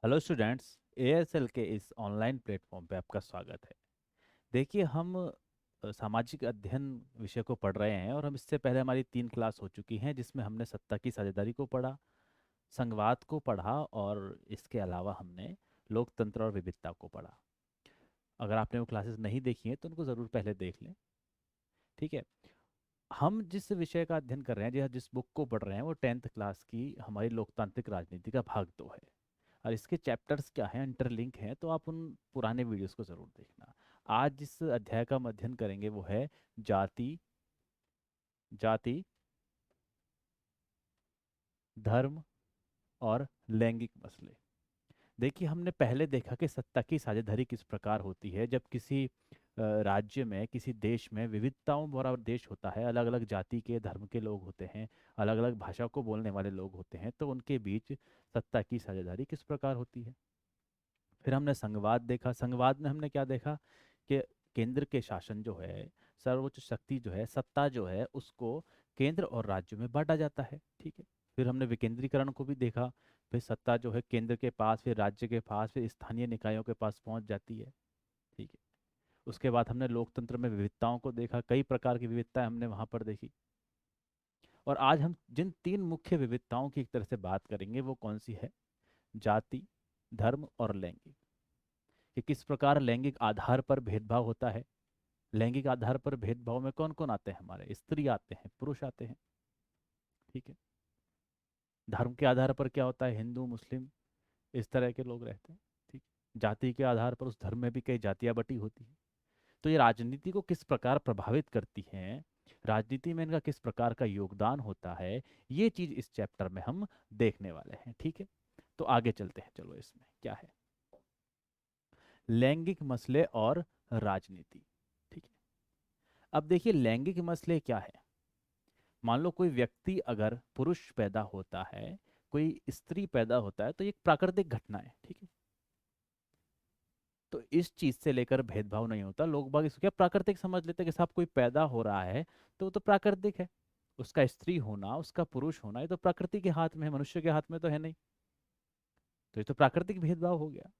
Hello students. ASL के इस online platform पे आपका स्वागत है। देखिए हम सामाजिक अध्ययन विषय को पढ़ रहे हैं और हम इससे पहले हमारी 3 क्लास हो चुकी हैं जिसमें हमने सत्ता की साझेदारी को पढ़ा, संघवाद को पढ़ा और इसके अलावा हमने लोकतंत्र और विविधता को पढ़ा। अगर आपने वो क्लासेस नहीं देखी हैं तो उनको ज़रूर पहले देख लें। ठीक है। हम जिस विषय का अध्ययन कर रहे हैं, जिस बुक को पढ़ रहे हैं, वो 10th क्लास की हमारी लोकतांत्रिक राजनीति का भाग 2 है। और इसके चैप्टर्स क्या हैं, इंटरलिंक हैं, तो आप उन पुराने वीडियोस को ज़रूर देखना। आज जिस अध्याय का हम अध्ययन करेंगे वो है जाति, जाति, धर्म और लैंगिक मसले। देखिए हमने पहले देखा कि सत्ता की साझेदारी किस प्रकार होती है। जब किसी राज्य में, किसी देश में विविधताओं भरा देश होता है, अलग अलग जाति के, धर्म के लोग होते हैं, अलग अलग भाषा को बोलने वाले लोग होते हैं, तो उनके बीच सत्ता की साझेदारी किस प्रकार होती है। फिर हमने संघवाद देखा। संघवाद में हमने क्या देखा कि केंद्र के शासन जो है, सर्वोच्च शक्ति जो है, सत्ता जो है, उसको केंद्र और राज्य में बांटा जाता है। ठीक है। फिर हमने विकेंद्रीकरण को भी देखा। फिर सत्ता जो है केंद्र के पास, फिर राज्य के पास, फिर स्थानीय निकायों के पास पहुंच जाती है। ठीक है। उसके बाद हमने लोकतंत्र में विविधताओं को देखा। कई प्रकार की विविधताएं हमने वहां पर देखी। और आज हम जिन 3 मुख्य विविधताओं की एक तरह से बात करेंगे वो कौन सी है? जाति, धर्म और लैंगिक। कि किस प्रकार लैंगिक आधार पर भेदभाव होता है। लैंगिक आधार पर भेदभाव में कौन कौन आते हैं? हमारे स्त्री आते हैं, पुरुष आते हैं। ठीक है। धर्म के आधार पर क्या होता है? हिंदू, मुस्लिम, इस तरह के लोग रहते हैं। ठीक। जाति के आधार पर उस धर्म में भी कई जातियां बटी होती हैं। तो ये राजनीति को किस प्रकार प्रभावित करती हैं, राजनीति में इनका किस प्रकार का योगदान होता है, ये चीज इस चैप्टर में हम देखने वाले हैं। ठीक है। तो आगे चलते हैं। चलो इसमें क्या है, लैंगिक मसले और राजनीति। ठीक है। अब देखिए लैंगिक मसले क्या है। मान लो कोई व्यक्ति अगर पुरुष पैदा होता है, कोई स्त्री पैदा होता है, तो ये एक प्राकृतिक घटना है। ठीक है। तो इस चीज से लेकर भेदभाव नहीं होता। लोग बाग इसको क्या प्राकृतिक समझ लेते हैं कि साहब कोई पैदा हो रहा है तो वो तो प्राकृतिक है। उसका स्त्री होना, उसका पुरुष होना, ये तो प्रकृति के हाथ में है, मनुष्य के हाथ में तो है नहीं। तो ये तो प्राकृतिक भेदभाव हो गया।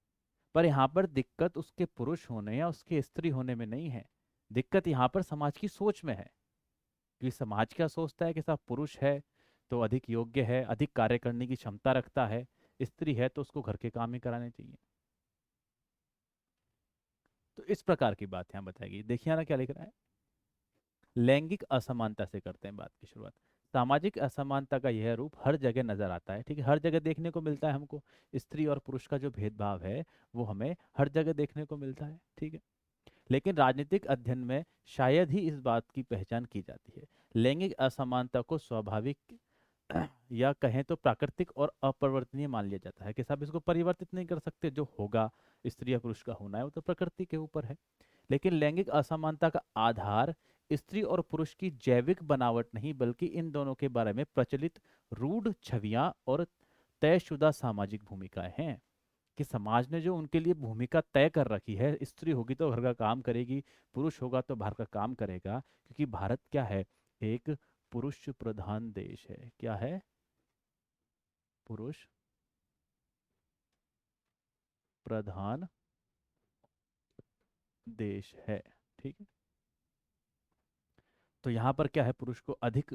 पर यहाँ पर दिक्कत उसके पुरुष होने या उसके स्त्री होने में नहीं है। दिक्कत यहाँ पर समाज की सोच में है। कि समाज क्या सोचता है कि साहब पुरुष है तो अधिक योग्य है, अधिक कार्य करने की क्षमता रखता है, स्त्री है तो उसको घर के काम ही कराने चाहिए। तो इस प्रकार की बात यहाँ बताएगी। देखिए ना क्या लिख रहा है। लैंगिक असमानता से करते हैं बात की शुरुआत। सामाजिक असमानता का यह रूप हर जगह नजर आता है। ठीक है। हर जगह देखने को मिलता है हमको। स्त्री और पुरुष का जो भेदभाव है वो हमें हर जगह देखने को मिलता है। ठीक है। लेकिन राजनीतिक अध्ययन में शायद ही इस बात की पहचान की जाती है। लैंगिक असमानता को स्वाभाविक या कहें तो प्राकृतिक और अपरिवर्तनीय मान लिया जाता है कि साहब इसको परिवर्तित नहीं कर सकते। जो होगा, स्त्री या पुरुष का होना है, वो तो प्रकृति के ऊपर है। लेकिन लैंगिक असमानता का आधार स्त्री और पुरुष की जैविक बनावट नहीं, बल्कि इन दोनों के बारे में प्रचलित रूढ़ छवियां और तयशुदा सामाजिक भूमिकाएं हैं। कि समाज ने जो उनके लिए भूमिका तय कर रखी है, स्त्री होगी तो घर का काम करेगी, पुरुष होगा तो बाहर का काम करेगा। क्योंकि भारत क्या है? एक पुरुष प्रधान देश है। क्या है? पुरुष प्रधान देश है। ठीक है। तो यहाँ पर क्या है? पुरुष को अधिक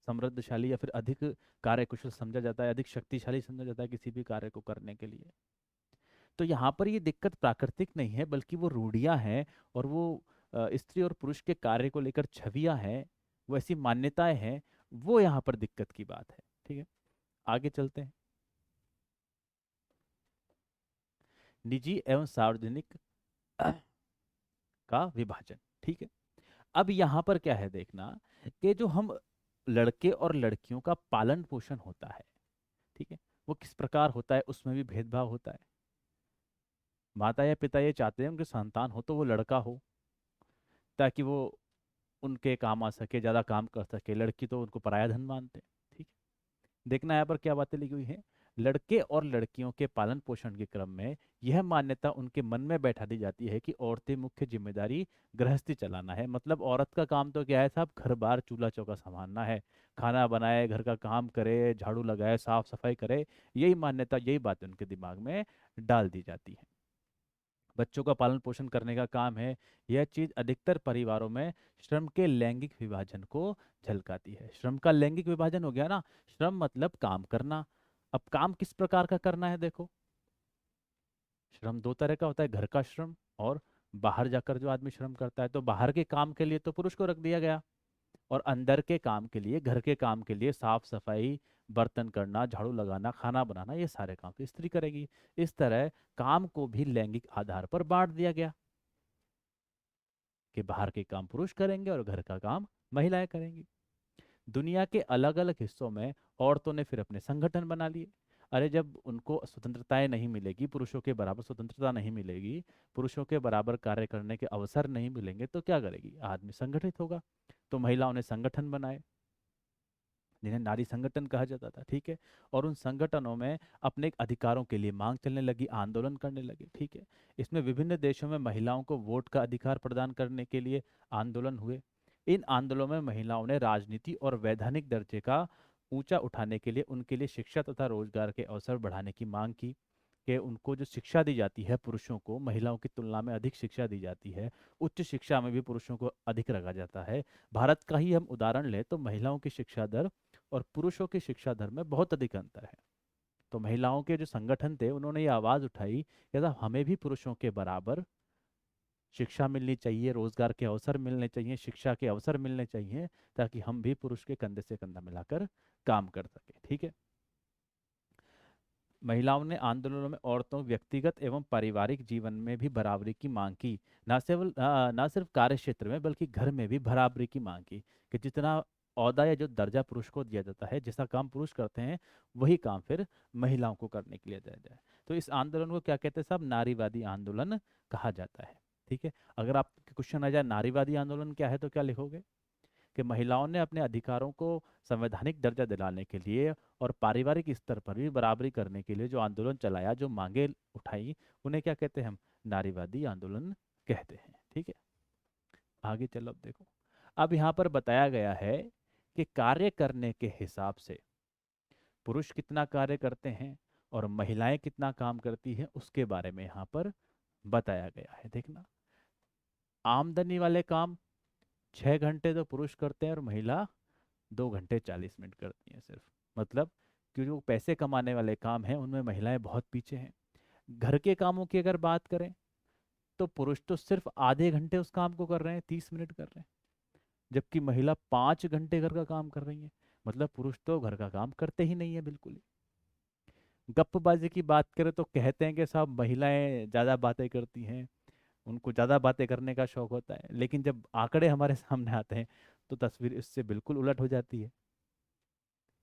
समृद्धशाली या फिर अधिक कार्यकुशल समझा जाता है, अधिक शक्तिशाली समझा जाता है किसी भी कार्य को करने के लिए। तो यहाँ पर ये दिक्कत प्राकृतिक नहीं है, बल्कि वो रूढ़ियां हैं। और वो स्त्री और पुरुष के कार्य को लेकर छवियां हैं, वो ऐसी मान्यताएं हैं। वो यहाँ पर दिक्कत की बात है। ठीक है। आगे चलते हैं। निजी एवं सार्वजनिक का विभाजन। ठीक है। अब यहाँ पर क्या है देखना, कि जो हम लड़के और लड़कियों का पालन पोषण होता है, ठीक है, वो किस प्रकार होता है, उसमें भी भेदभाव होता है। माता या पिता ये चाहते हैं उनके संतान हो तो वो लड़का हो, ताकि वो उनके काम आ सके, ज्यादा काम कर सके। लड़की तो उनको पराया धन मानते हैं। ठीक है। देखना यहाँ पर क्या बातें लिखी हुई है। लड़के और लड़कियों के पालन पोषण के क्रम में यह मान्यता उनके मन में बैठा दी जाती है कि औरतें मुख्य जिम्मेदारी गृहस्थी चलाना है। मतलब औरत का काम तो क्या है साहब, घर बार चूल्हा चौका संभालना है, खाना बनाए, घर का काम करे, झाड़ू लगाए, साफ सफाई करे। यही मान्यता, यही बात उनके दिमाग में डाल दी जाती है। बच्चों का पालन पोषण करने का काम है। यह चीज अधिकतर परिवारों में श्रम के लैंगिक विभाजन को झलकाती है। श्रम का लैंगिक विभाजन हो गया ना, श्रम मतलब काम करना। अब काम किस प्रकार का करना है देखो, श्रम दो तरह का होता है, घर का श्रम और बाहर जाकर जो आदमी श्रम करता है। तो बाहर के काम के लिए तो पुरुष को रख दिया गया, और अंदर के काम के लिए, घर के काम के लिए, साफ सफाई, बर्तन करना, झाड़ू लगाना, खाना बनाना, ये सारे काम तो स्त्री करेगी। इस तरह काम को भी लैंगिक आधार पर बांट दिया गया कि बाहर के काम पुरुष करेंगे और घर का काम महिलाएं करेंगी। दुनिया के अलग अलग हिस्सों में औरतों ने फिर अपने संगठन बना लिए। अरे जब उनको स्वतंत्रताएं नहीं मिलेगी, पुरुषों के बराबर स्वतंत्रता नहीं मिलेगी, पुरुषों के बराबर कार्य करने के अवसर नहीं मिलेंगे, तो क्या करेगी, आदमी संगठित होगा। तो महिलाओं ने संगठन बनाए जिन्हें नारी संगठन कहा जाता था, ठीक है। और उन संगठनों में अपने अधिकारों के लिए मांग चलने लगी, आंदोलन करने लगे, ठीक है। इसमें विभिन्न देशों में महिलाओं को वोट का अधिकार प्रदान करने के लिए आंदोलन हुए। इन आंदोलनों में महिलाओं ने राजनीति और वैधानिक दर्जे का ऊंचा उठाने के लिए उनके लिए शिक्षा तथा रोजगार के अवसर बढ़ाने की मांग की, कि उनको जो शिक्षा दी जाती है पुरुषों को महिलाओं की तुलना में अधिक शिक्षा दी जाती है, उच्च शिक्षा में भी पुरुषों को अधिक रखा जाता है। भारत का ही हम उदाहरण लें तो महिलाओं की शिक्षा दर और पुरुषों की शिक्षा दर में बहुत अधिक अंतर है। तो महिलाओं के जो संगठन थे उन्होंने ये आवाज उठाई कि साहब हमें भी पुरुषों के बराबर शिक्षा मिलनी चाहिए, रोजगार के अवसर मिलने चाहिए, शिक्षा के अवसर मिलने चाहिए, ताकि हम भी पुरुष के कंधे से कंधा मिलाकर काम कर सके, ठीक है। महिलाओं ने आंदोलनों में औरतों व्यक्तिगत एवं पारिवारिक जीवन में भी बराबरी की मांग की। ना सिर्फ कार्य क्षेत्र में बल्कि घर में भी बराबरी की मांग की, कि जितना औहदा या जो दर्जा पुरुष को दिया जाता है, जैसा काम पुरुष करते हैं वही काम फिर महिलाओं को करने के लिए दिया जाए। तो इस आंदोलन को क्या कहते हैं साहब, नारीवादी आंदोलन कहा जाता है, ठीक है। अगर आप क्वेश्चन आ जाए नारीवादी आंदोलन क्या है, तो क्या लिखोगे, कि महिलाओं ने अपने अधिकारों को संवैधानिक दर्जा दिलाने के लिए और पारिवारिक स्तर पर भी बराबरी करने के लिए जो आंदोलन चलाया, जो मांगे उठाई, उन्हें क्या कहते हैं हम, नारीवादी आंदोलन कहते हैं, ठीक है। आगे चलो, अब देखो, अब यहाँ पर बताया गया है कि कार्य करने के हिसाब से पुरुष कितना कार्य करते हैं और महिलाएं कितना काम करती हैं, उसके बारे में यहाँ पर बताया गया है। देखना, आमदनी वाले काम 6 घंटे तो पुरुष करते हैं और महिला 2 घंटे 40 मिनट करती हैं सिर्फ। मतलब कि जो पैसे कमाने वाले काम हैं उनमें महिलाएं बहुत पीछे हैं। घर के कामों की अगर बात करें तो पुरुष तो सिर्फ आधे घंटे उस काम को कर रहे हैं, 30 मिनट कर रहे हैं, जबकि महिला 5 घंटे घर का काम कर रही है। मतलब पुरुष तो घर का काम करते ही नहीं है बिल्कुल ही। गप्पबाजी की बात करें तो कहते हैं कि साहब महिलाएं ज्यादा बातें करती हैं, उनको ज्यादा बातें करने का शौक होता है, लेकिन जब आंकड़े हमारे सामने आते हैं तो तस्वीर इससे बिल्कुल उलट हो जाती है।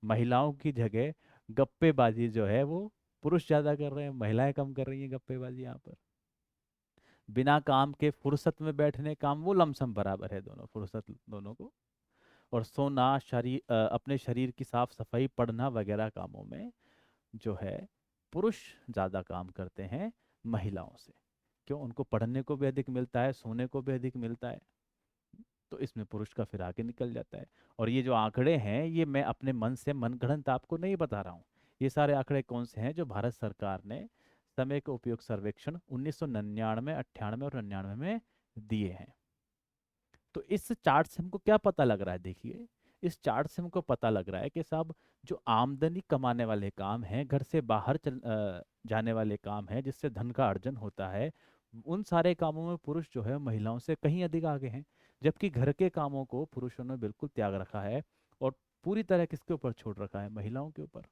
महिलाओं की जगह गप्पेबाजी जो है वो पुरुष ज्यादा कर रहे हैं, महिलाएं कम कर रही हैं गप्पेबाजी यहाँ पर। बिना काम के फुर्सत में बैठने काम, वो लमसम बराबर है दोनों, फुर्सत दोनों को। और सोना, अपने शरीर की साफ सफाई, पढ़ना वगैरह कामों में जो है पुरुष ज्यादा काम करते हैं महिलाओं से। क्यों, उनको पढ़ने को भी अधिक मिलता है, सोने को भी अधिक मिलता है, तो इसमें पुरुष का फिर आगे निकल जाता है। और ये जो आंकड़े हैं ये मैं अपने मन से मनगढ़ंत आपको नहीं बता रहा हूँ। ये सारे आंकड़े कौन से हैं, जो भारत सरकार ने समय के उपयोग सर्वेक्षण 1999, 98 और 99 में दिए हैं। तो इस चार्ट से हमको क्या पता लग रहा है, देखिए, इस चार्ट से हमको पता लग रहा है कि साहब जो आमदनी कमाने वाले काम हैं, घर से बाहर जाने वाले काम हैं, जिससे धन का अर्जन होता है, उन सारे कामों में पुरुष जो है महिलाओं से कहीं अधिक आगे हैं। जबकि घर के कामों को पुरुषों ने बिल्कुल त्याग रखा है और पूरी तरह किसके ऊपर छोड़ रखा है, महिलाओं के ऊपर।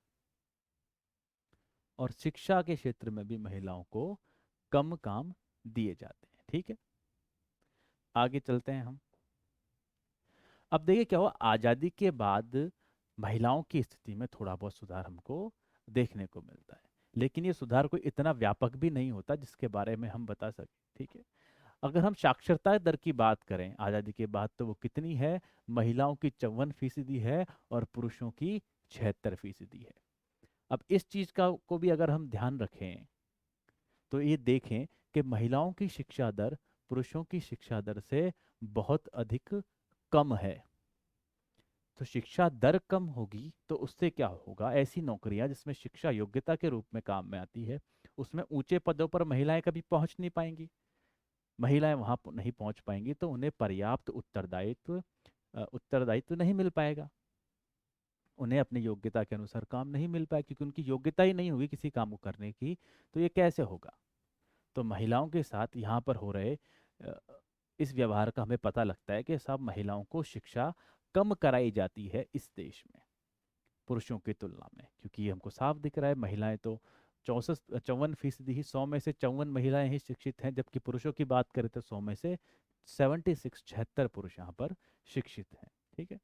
और शिक्षा के क्षेत्र में भी महिलाओं को कम काम दिए जाते हैं, ठीक है। आगे चलते हैं हम। अब देखिए क्या हुआ, आजादी के बाद महिलाओं की स्थिति में थोड़ा बहुत सुधार हमको देखने को मिलता है, लेकिन ये सुधार कोई इतना व्यापक भी नहीं होता जिसके बारे में हम बता सकें, ठीक है। अगर हम साक्षरता दर की बात करें आजादी के बाद, तो वो कितनी है, महिलाओं की 54% है और पुरुषों की 76% है। अब इस चीज का को भी अगर हम ध्यान रखें तो ये देखें कि महिलाओं की शिक्षा दर पुरुषों की शिक्षा दर से बहुत अधिक कम है। तो शिक्षा दर कम होगी तो उससे क्या होगा, ऐसी नौकरियां जिसमें शिक्षा योग्यता के रूप में काम में आती है, उसमें ऊंचे पदों पर महिलाएं कभी पहुंच नहीं पाएंगी। महिलाएं वहां नहीं पहुंच पाएंगी तो उन्हें पर्याप्त उत्तरदायित्व नहीं मिल पाएगा। उन्हें अपनी योग्यता के अनुसार काम नहीं मिल पाएगा क्योंकि उनकी योग्यता ही नहीं होगी किसी काम को करने की। तो ये कैसे होगा। तो महिलाओं के साथ यहाँ पर हो रहे अ, इस व्यवहार का हमें पता लगता है कि सब महिलाओं को शिक्षा कम कराई जाती है इस देश में पुरुषों की तुलना में, क्योंकि ये हमको साफ दिख रहा है महिलाएं तो 54% ही, 100 में से 54 महिलाएं ही शिक्षित हैं, जबकि पुरुषों की बात करें तो 100 में से 76 पुरुष यहाँ पर शिक्षित हैं। ठीक है।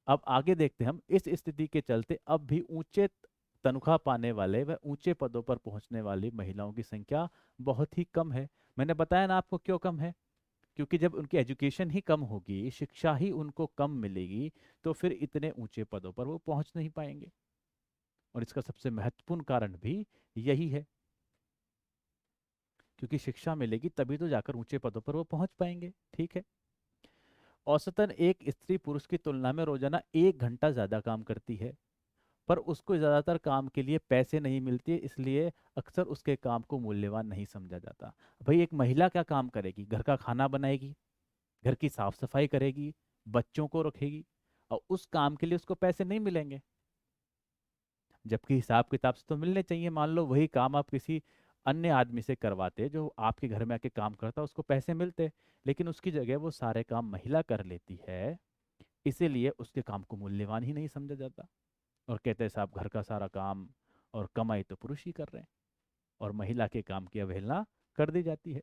अब आगे देखते हैं हम, इस स्थिति के चलते अब भी ऊंचे तनख्वाह पाने वाले व ऊंचे पदों पर पहुंचने वाली महिलाओं की संख्या बहुत ही कम है। मैंने बताया ना आपको क्यों कम है, क्योंकि जब उनकी एजुकेशन ही कम होगी, शिक्षा ही उनको कम मिलेगी, तो फिर इतने ऊंचे पदों पर वो पहुंच नहीं पाएंगे। और इसका सबसे महत्वपूर्ण कारण भी यही है, क्योंकि शिक्षा मिलेगी तभी तो जाकर ऊंचे पदों पर वो पहुंच पाएंगे। ठीक है। औसतन एक स्त्री पुरुष की तुलना में रोजाना 1 घंटा ज्यादा काम करती है, पर उसको ज्यादातर काम के लिए पैसे नहीं मिलते, इसलिए अक्सर उसके काम को मूल्यवान नहीं समझा जाता। भाई एक महिला क्या काम करेगी, घर का खाना बनाएगी, घर की साफ सफाई करेगी, बच्चों को रखेगी, और उस काम के लिए उसको पैसे नहीं मिलेंगे। जबकि हिसाब किताब से तो मिलने चाहिए। मान लो वही काम आप किसी अन्य आदमी से करवाते जो आपके घर में आके काम करता, उसको पैसे मिलते, लेकिन उसकी जगह वो सारे काम महिला कर लेती है, इसीलिए उसके काम को मूल्यवान ही नहीं समझा जाता। और कहते हैं साहब घर का सारा काम और कमाई तो पुरुष ही कर रहे हैं, और महिला के काम की अवहेलना कर दी जाती है।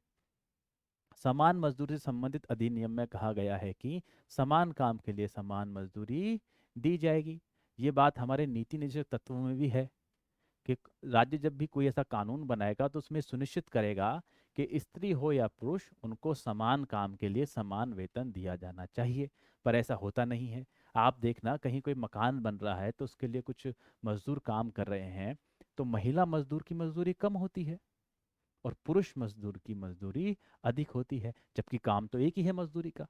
समान मजदूरी से संबंधित अधिनियम में कहा गया है कि समान काम के लिए समान मजदूरी दी जाएगी। ये बात हमारे नीति निषेध तत्वों में भी है कि राज्य जब भी कोई ऐसा कानून बनाएगा तो उसमें सुनिश्चित करेगा कि स्त्री हो या पुरुष उनको समान काम के लिए समान वेतन दिया जाना चाहिए। पर ऐसा होता नहीं है। आप देखना कहीं कोई मकान बन रहा है तो उसके लिए कुछ मजदूर काम कर रहे हैं, तो महिला मजदूर की मजदूरी कम होती है और पुरुष मजदूर की मजदूरी अधिक होती है, जबकि काम तो एक ही है मजदूरी का,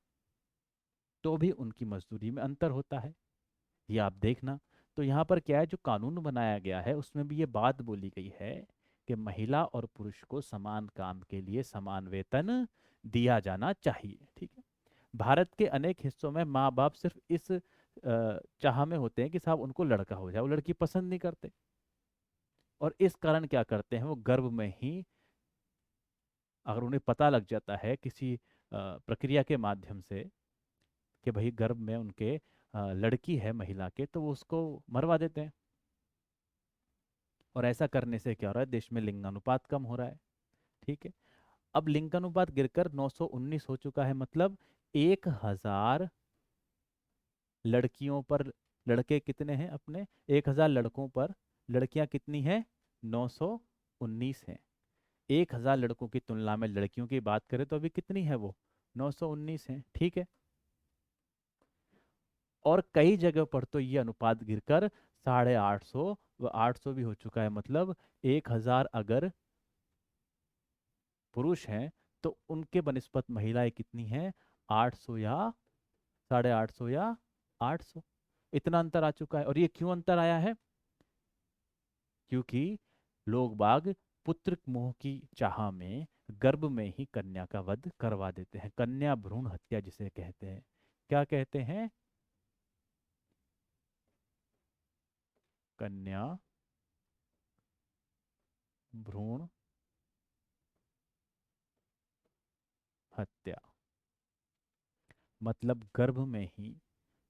तो भी उनकी मजदूरी में अंतर होता है। ये आप देखना। तो यहाँ पर क्या है, जो कानून बनाया गया है उसमें भी ये बात बोली गई है कि महिला और पुरुष को समान काम के लिए समान वेतन दिया जाना चाहिए। ठीक है। भारत के अनेक हिस्सों में माँ बाप सिर्फ इस चाह में होते हैं कि साहब उनको लड़का हो जाए, वो लड़की पसंद नहीं करते, और इस कारण क्या करते हैं, वो गर्भ में ही, अगर उन्हें पता लग जाता है किसी प्रक्रिया के माध्यम से कि भाई गर्भ में उनके लड़की है महिला के, तो वो उसको मरवा देते हैं। और ऐसा करने से क्या हो रहा है, देश में लिंगानुपात कम हो रहा है। ठीक है। अब लिंगानुपात गिरकर 919 हो चुका है, मतलब 1000 लड़कियों पर लड़के कितने हैं अपने, 1000 लड़कों पर लड़कियां कितनी हैं, 919 हैं। 1000 लड़कों की तुलना में लड़कियों की बात करें तो अभी कितनी है वो, 919 है। ठीक है। और कई जगह पर तो ये अनुपात गिरकर 850 व 800 भी हो चुका है, मतलब 1000 अगर पुरुष हैं तो उनके बनिस्पत महिलाएं कितनी हैं, 800 या 850 या 800। इतना अंतर आ चुका है। और ये क्यों अंतर आया है, क्योंकि लोग बाग पुत्र मोह की चाह में गर्भ में ही कन्या का वध करवा देते हैं, कन्या भ्रूण हत्या जिसे कहते हैं। क्या कहते हैं, कन्या भ्रूण हत्या, मतलब गर्भ में ही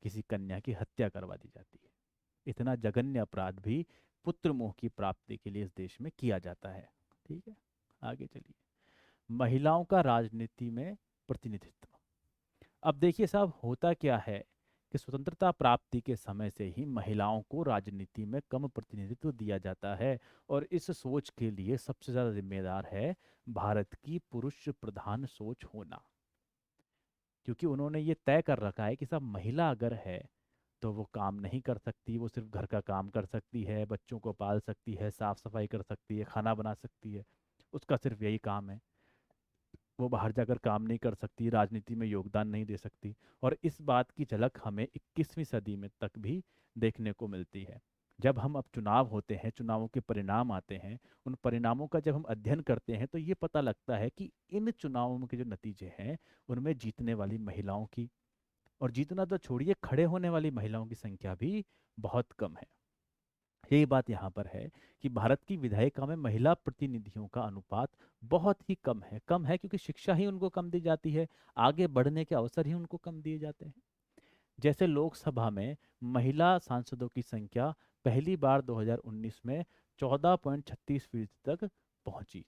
किसी कन्या की हत्या करवा दी जाती है। इतना जघन्य अपराध भी पुत्र मोह की प्राप्ति के लिए इस देश में किया जाता है। ठीक है। आगे चलिए, महिलाओं का राजनीति में प्रतिनिधित्व। अब देखिए साहब, होता क्या है कि स्वतंत्रता प्राप्ति के समय से ही महिलाओं को राजनीति में कम प्रतिनिधित्व दिया जाता है, और इस सोच के लिए सबसे ज्यादा जिम्मेदार है भारत की पुरुष प्रधान सोच होना। क्योंकि उन्होंने ये तय कर रखा है कि साहब महिला अगर है तो वो काम नहीं कर सकती, वो सिर्फ घर का काम कर सकती है, बच्चों को पाल सकती है, साफ सफाई कर सकती है, खाना बना सकती है, उसका सिर्फ यही काम है। वो बाहर जाकर काम नहीं कर सकती, राजनीति में योगदान नहीं दे सकती। और इस बात की झलक हमें 21वीं सदी में तक भी देखने को मिलती है। जब हम अब चुनाव होते हैं, चुनावों के परिणाम आते हैं, उन परिणामों का जब हम अध्ययन करते हैं तो ये पता लगता है कि इन चुनावों के जो नतीजे हैं उनमें जीतने वाली महिलाओं की, और जीतना तो छोड़िए, खड़े होने वाली महिलाओं की संख्या भी बहुत कम है। यही बात यहाँ पर है कि भारत की विधायिका में महिला प्रतिनिधियों का अनुपात बहुत ही कम है। कम है क्योंकि शिक्षा ही उनको कम दी जाती है, आगे बढ़ने के अवसर ही उनको कम दिए जाते हैं। जैसे लोकसभा में महिला सांसदों की संख्या पहली बार 2019 में 14.36% तक पहुंची।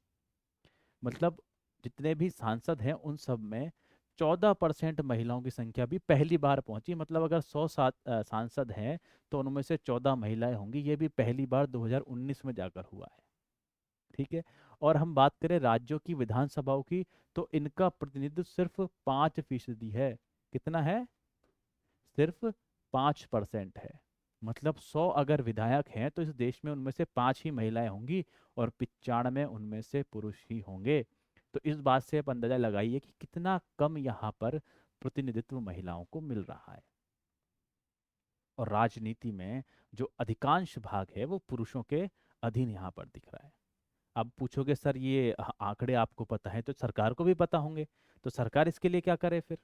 मतलब जितने भी सांसद हैं उन सब में 14% महिलाओं की संख्या भी पहली बार पहुंची। मतलब अगर 100 सांसद हैं तो उनमें से 14 महिलाएं होंगी। ये भी पहली बार 2019 में जाकर हुआ है। ठीक है। और हम बात करें राज्यों की विधानसभाओं की, तो इनका प्रतिनिधित्व सिर्फ 5% है। कितना है? सिर्फ 5% है। मतलब 100 अगर विधायक हैं तो इस देश में उनमें से 5 ही महिलाएं होंगी और 95 उनमें से पुरुष ही होंगे। तो इस बात से आप अंदाजा लगाइए कि कितना कम यहाँ पर प्रतिनिधित्व महिलाओं को मिल रहा है। और राजनीति में जो अधिकांश भाग है वो पुरुषों के अधीन यहाँ पर दिख रहा है। अब पूछोगे सर ये आंकड़े आपको पता है, तो सरकार को भी पता होंगे, तो सरकार इसके लिए क्या करे फिर?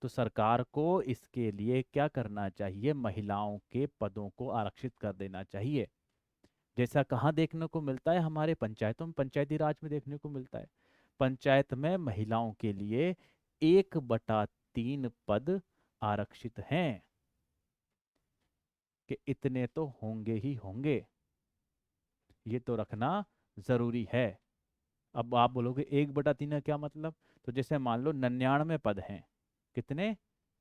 तो सरकार को इसके लिए क्या करना चाहिए? महिलाओं के पदों को आरक्षित कर देना चाहिए। जैसा कहाँ देखने को मिलता है? हमारे पंचायतों में, पंचायती राज में देखने को मिलता है। पंचायत में महिलाओं के लिए 1/3 पद आरक्षित हैं, कि इतने तो होंगे ही होंगे। ये तो रखना जरूरी है। अब आप बोलोगे 1/3 का क्या मतलब? तो जैसे मान लो 99 पद हैं। कितने?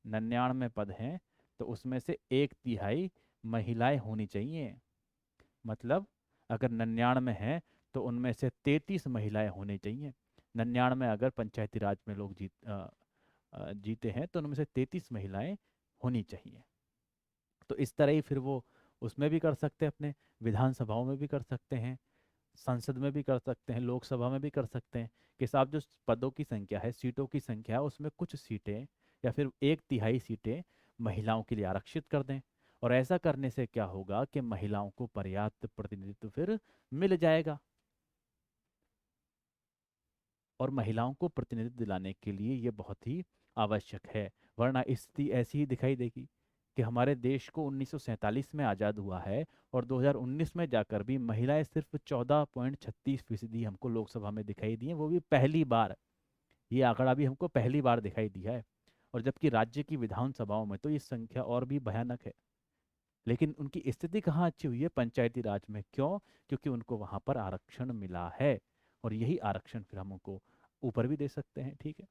99 पद हैं। तो उसमें से 1/3 महिलाएं होनी चाहिए। मतलब अगर 99 है तो उनमें से 33 महिलाएं होनी चाहिए। 99 अगर पंचायती राज में लोग जीते हैं तो उनमें से 33 महिलाएं होनी चाहिए। तो इस तरह ही फिर वो उसमें भी कर सकते हैं, अपने विधानसभाओं में भी कर सकते हैं, संसद में भी कर सकते हैं, लोकसभा में भी कर सकते हैं, कि साहब जो पदों की संख्या है, सीटों की संख्या है, उसमें कुछ सीटें या फिर 1/3 सीटें महिलाओं के लिए आरक्षित कर दें। और ऐसा करने से क्या होगा कि महिलाओं को पर्याप्त प्रतिनिधित्व फिर मिल जाएगा। और महिलाओं को प्रतिनिधित्व दिलाने के लिए ये बहुत ही आवश्यक है, वरना स्थिति ऐसी ही दिखाई देगी कि हमारे देश को 1947 में आज़ाद हुआ है और 2019 में जाकर भी महिलाएं सिर्फ 14.36% हमको लोकसभा में दिखाई दी हैं, वो भी पहली बार। ये आंकड़ा भी हमको पहली बार दिखाई दिया है। और जबकि राज्य की विधानसभाओं में तो ये संख्या और भी भयानक है। लेकिन उनकी स्थिति कहाँ अच्छी हुई है? पंचायती राज में। क्यों? क्योंकि उनको वहां पर आरक्षण मिला है। और यही आरक्षण फिर हम उनको ऊपर भी दे सकते हैं। ठीक है।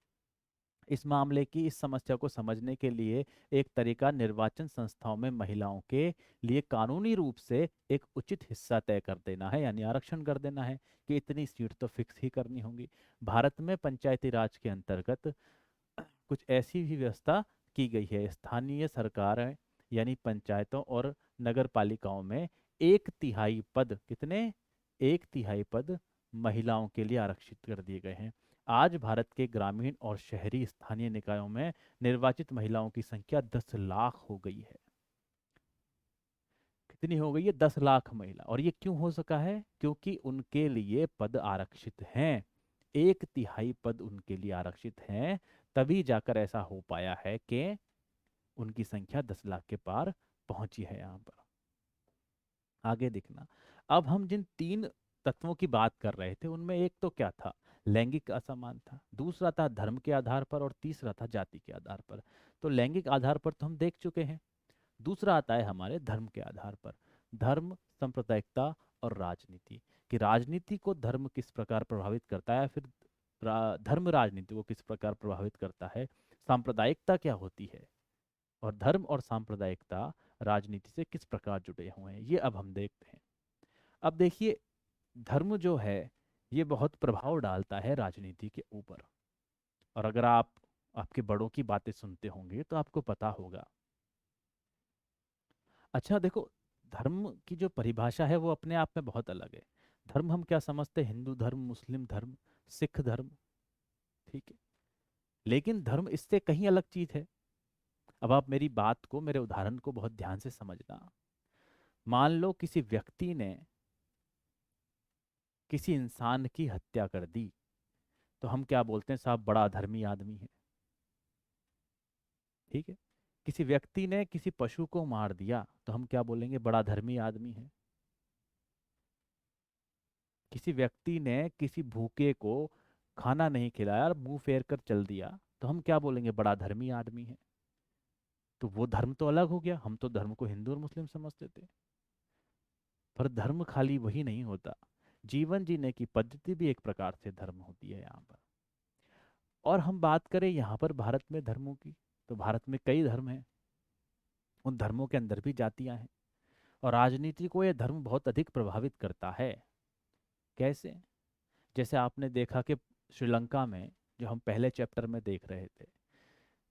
इस मामले की, इस समस्या को समझने के लिए एक तरीका निर्वाचन संस्थाओं में महिलाओं के लिए कानूनी रूप से एक उचित हिस्सा तय कर देना है, यानी आरक्षण कर देना है कि इतनी सीट तो फिक्स ही करनी होगी। भारत में पंचायती राज के अंतर्गत कुछ ऐसी भी व्यवस्था की गई है। स्थानीय सरकार यानी पंचायतों और नगर पालिकाओं में 1/3 पद, कितने? 1/3 पद महिलाओं के लिए आरक्षित कर दिए गए हैं। आज भारत के ग्रामीण और शहरी स्थानीय निकायों में निर्वाचित महिलाओं की संख्या 10 लाख हो गई है। कितनी हो गई है? 10 लाख महिला। और ये क्यों हो सका है? क्योंकि उनके लिए पद आरक्षित हैं। 1/3 पद उनके लिए आरक्षित हैं, तभी जाकर ऐसा हो पाया है कि उनकी संख्या 10 लाख के पार पहुंची है यहाँ पर। आगे देखना। अब हम जिन 3 तत्वों की बात कर रहे थे उनमें एक तो क्या था? लैंगिक असमानता, दूसरा था धर्म के आधार पर, और तीसरा था जाति के आधार पर। तो लैंगिक आधार पर तो हम देख चुके हैं। दूसरा आता है हमारे धर्म के आधार पर। धर्म, सांप्रदायिकता और राजनीति। कि राजनीति को धर्म किस प्रकार प्रभावित करता है, फिर धर्म राजनीति को किस प्रकार प्रभावित करता है। सांप्रदायिकता क्या होती है, और धर्म और सांप्रदायिकता राजनीति से किस प्रकार जुड़े हुए हैं, ये अब हम देखते हैं। अब देखिए, धर्म जो है ये बहुत प्रभाव डालता है राजनीति के ऊपर। और अगर आप आपके बड़ों की बातें सुनते होंगे तो आपको पता होगा अच्छा देखो, धर्म की जो परिभाषा है वो अपने आप में बहुत अलग है। धर्म हम क्या समझते हैं? हिंदू धर्म, मुस्लिम धर्म, सिख धर्म, ठीक है। लेकिन धर्म इससे कहीं अलग चीज है। अब आप मेरी बात को, मेरे उदाहरण को बहुत ध्यान से समझना। मान लो किसी व्यक्ति ने किसी इंसान की हत्या कर दी, तो हम क्या बोलते हैं? साहब बड़ा अधर्मी आदमी है, ठीक है। किसी व्यक्ति ने किसी पशु को मार दिया, तो हम क्या बोलेंगे? बड़ा धर्मी आदमी है। किसी व्यक्ति ने किसी भूखे को खाना नहीं खिलाया और मुंह फेर कर चल दिया, तो हम क्या बोलेंगे? बड़ा धर्मी आदमी है। तो वो धर्म तो अलग हो गया। हम तो धर्म को हिंदू और मुस्लिम समझते थे। पर धर्म खाली वही नहीं होता, जीवन जीने की पद्धति भी एक प्रकार से धर्म होती है यहाँ पर। और हम बात करें यहाँ पर भारत में धर्मों की, तो भारत में कई धर्म हैं। उन धर्मों के अंदर भी जातियां हैं। और राजनीति को यह धर्म बहुत अधिक प्रभावित करता है। कैसे? जैसे आपने देखा कि श्रीलंका में, जो हम पहले चैप्टर में देख रहे थे,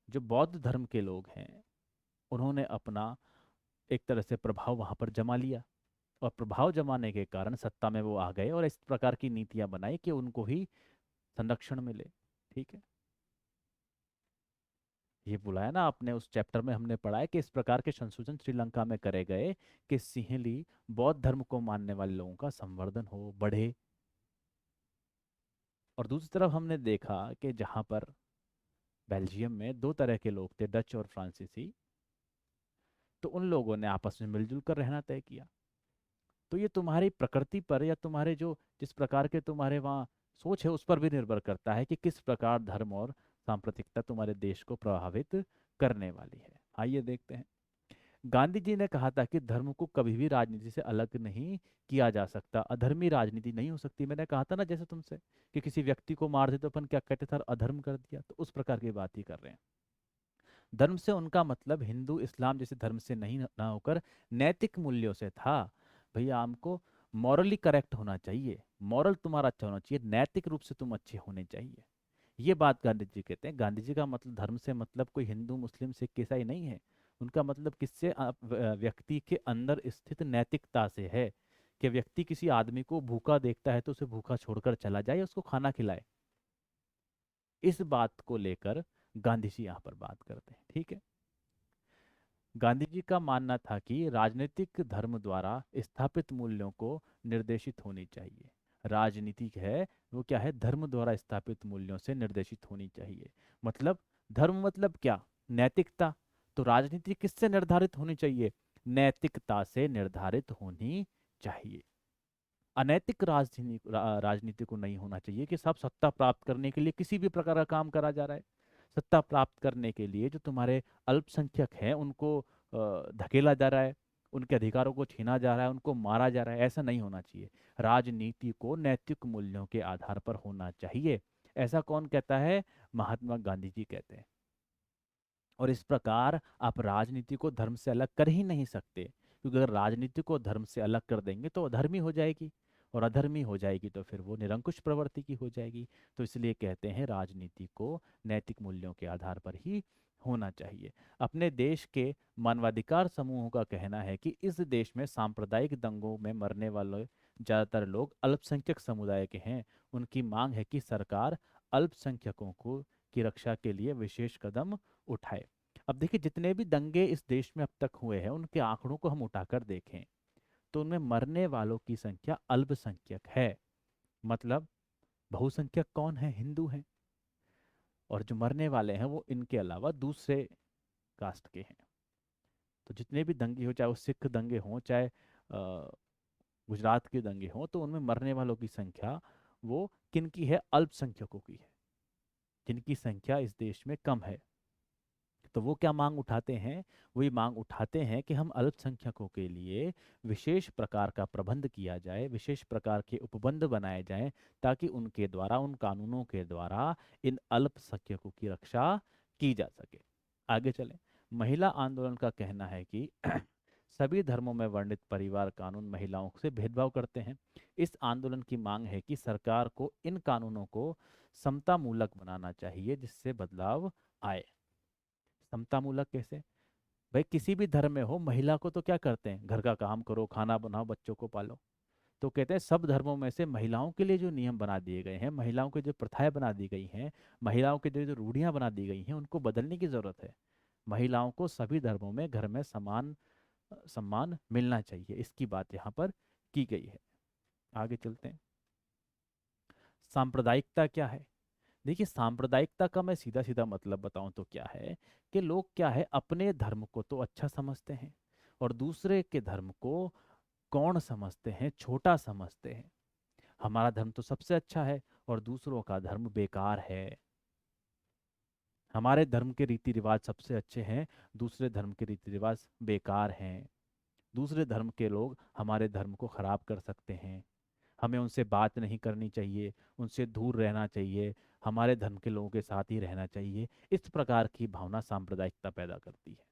जो बौद्ध धर्म के लोग हैं, उन्होंने अपना एक तरह से प्रभाव वहां पर जमा लिया। और प्रभाव जमाने के कारण सत्ता में वो आ गए और इस प्रकार की नीतियां बनाई कि उनको ही संरक्षण मिले, ठीक है। ये बुलाया ना आपने, उस चैप्टर में हमने पढ़ा है कि इस प्रकार के संशोधन श्रीलंका में करे गए कि सिंहली बौद्ध धर्म को मानने वाले लोगों का संवर्धन हो, बढ़े। और दूसरी तरफ हमने देखा कि जहाँ पर बेल्जियम में दो तरह के लोग थे, डच और फ्रांसीसी, तो उन लोगों ने आपस में मिलजुल कर रहना तय किया। तो ये तुम्हारी प्रकृति पर, या तुम्हारे जो जिस प्रकार के तुम्हारे वहाँ सोच है, उस पर भी निर्भर करता है कि किस प्रकार धर्म और सांप्रदायिकता तुम्हारे देश को प्रभावित करने वाली है। आइए देखते हैं। गांधी जी ने कहा था कि धर्म को कभी भी राजनीति से अलग नहीं किया जा सकता। अधर्मी राजनीति नहीं हो सकती। मैंने कहा था ना जैसे तुमसे, कि किसी व्यक्ति को मार दे तो अपन क्या कहते थे? अधर्म कर दिया। तो उस प्रकार की बात ही कर रहे हैं। धर्म से उनका मतलब हिंदू इस्लाम जैसे धर्म से नहीं ना होकर नैतिक मूल्यों से था। भैया हमको मॉरली करेक्ट होना चाहिए, मॉरल तुम्हारा अच्छा होना चाहिए, नैतिक रूप से तुम अच्छे होने चाहिए। ये बात गांधी जी कहते हैं। गांधी जी का मतलब, धर्म से मतलब कोई हिंदू मुस्लिम सिख ईसाई नहीं है। उनका मतलब किससे? व्यक्ति के अंदर स्थित नैतिकता से है। कि व्यक्ति किसी आदमी को भूखा देखता है तो उसे भूखा छोड़कर चला जाए, उसको खाना खिलाए। इस बात को लेकर गांधी जी यहाँ पर बात करते हैं, ठीक है। गांधी जी का मानना था कि राजनीतिक धर्म द्वारा स्थापित मूल्यों को निर्देशित होनी चाहिए। राजनीतिक है वो क्या है? धर्म द्वारा स्थापित मूल्यों से निर्देशित होनी चाहिए। मतलब धर्म मतलब क्या? नैतिकता। तो राजनीति किससे निर्धारित होनी चाहिए? नैतिकता से निर्धारित होनी चाहिए। अनैतिक राजनीति को नहीं होना चाहिए कि सब सत्ता प्राप्त करने के लिए किसी भी प्रकार का काम करा जा रहा है। सत्ता प्राप्त करने के लिए जो तुम्हारे अल्पसंख्यक हैं उनको धकेला जा रहा है, उनके अधिकारों को छीना जा रहा है, उनको मारा जा रहा है, ऐसा नहीं होना चाहिए। राजनीति को नैतिक मूल्यों के आधार पर होना चाहिए। ऐसा कौन कहता है? महात्मा गांधी जी कहते हैं। और इस प्रकार आप राजनीति को धर्म से अलग कर ही नहीं सकते, क्योंकि अगर राजनीति को धर्म से अलग कर देंगे तो अधर्मी हो जाएगी। और अधर्मी हो जाएगी तो फिर वो निरंकुश प्रवृत्ति की हो जाएगी। तो इसलिए कहते हैं राजनीति को नैतिक मूल्यों के आधार पर ही होना चाहिए। अपने देश के मानवाधिकार समूहों का कहना है कि इस देश में सांप्रदायिक दंगों में मरने वाले ज्यादातर लोग अल्पसंख्यक समुदाय के हैं। उनकी मांग है कि सरकार अल्पसंख्यकों को की रक्षा के लिए विशेष कदम उठाए। अब देखिए, जितने भी दंगे इस देश में अब तक हुए हैं उनके आंकड़ों को हम उठाकर देखें तो उनमें मरने वालों की संख्या अल्पसंख्यक है। मतलब बहुसंख्यक कौन है? हिंदू हैं। और जो मरने वाले हैं वो इनके अलावा दूसरे कास्ट के हैं। तो जितने भी दंगे हो, चाहे वो सिख दंगे हों, चाहे गुजरात के दंगे हों, तो उनमें मरने वालों की संख्या वो किनकी है? अल्पसंख्यकों की है, जिनकी संख्या इस देश में कम है। तो वो क्या मांग उठाते हैं? वही मांग उठाते हैं कि हम अल्पसंख्यकों के लिए विशेष प्रकार का प्रबंध किया जाए, विशेष प्रकार के उपबंध बनाए जाएं, ताकि उनके द्वारा, उन कानूनों के द्वारा इन अल्पसंख्यकों की रक्षा की जा सके। आगे चलें। महिला आंदोलन का कहना है कि सभी धर्मों में वर्णित परिवार कानून महिलाओं से भेदभाव करते हैं। इस आंदोलन की मांग है कि सरकार को इन कानूनों को समतामूलक बनाना चाहिए, जिससे बदलाव आए। समतामूलक कैसे? भाई किसी भी धर्म में हो, महिला को तो क्या करते हैं, घर का काम करो, खाना बनाओ, बच्चों को पालो। तो कहते हैं सब धर्मों में से महिलाओं के लिए जो नियम बना दिए गए हैं, महिलाओं के जो प्रथाएं बना दी गई हैं, महिलाओं के जो जो रूढ़ियां बना दी गई हैं, उनको बदलने की जरूरत है। महिलाओं को सभी धर्मों में घर में समान सम्मान मिलना चाहिए, इसकी बात यहाँ पर की गई है। आगे चलते हैं। सांप्रदायिकता क्या है? देखिए, सांप्रदायिकता का मैं सीधा सीधा मतलब बताऊं तो क्या है, कि लोग क्या है, अपने धर्म को तो अच्छा समझते हैं और दूसरे के धर्म को कौन समझते हैं, छोटा समझते हैं। हमारा धर्म तो सबसे अच्छा है और दूसरों का धर्म बेकार है। हमारे धर्म के रीति रिवाज सबसे अच्छे हैं, दूसरे धर्म के रीति रिवाज बेकार हैं। दूसरे धर्म के लोग हमारे धर्म को खराब कर सकते हैं, हमें उनसे बात नहीं करनी चाहिए, उनसे दूर रहना चाहिए, हमारे धर्म के लोगों के साथ ही रहना चाहिए। इस प्रकार की भावना सांप्रदायिकता पैदा करती है।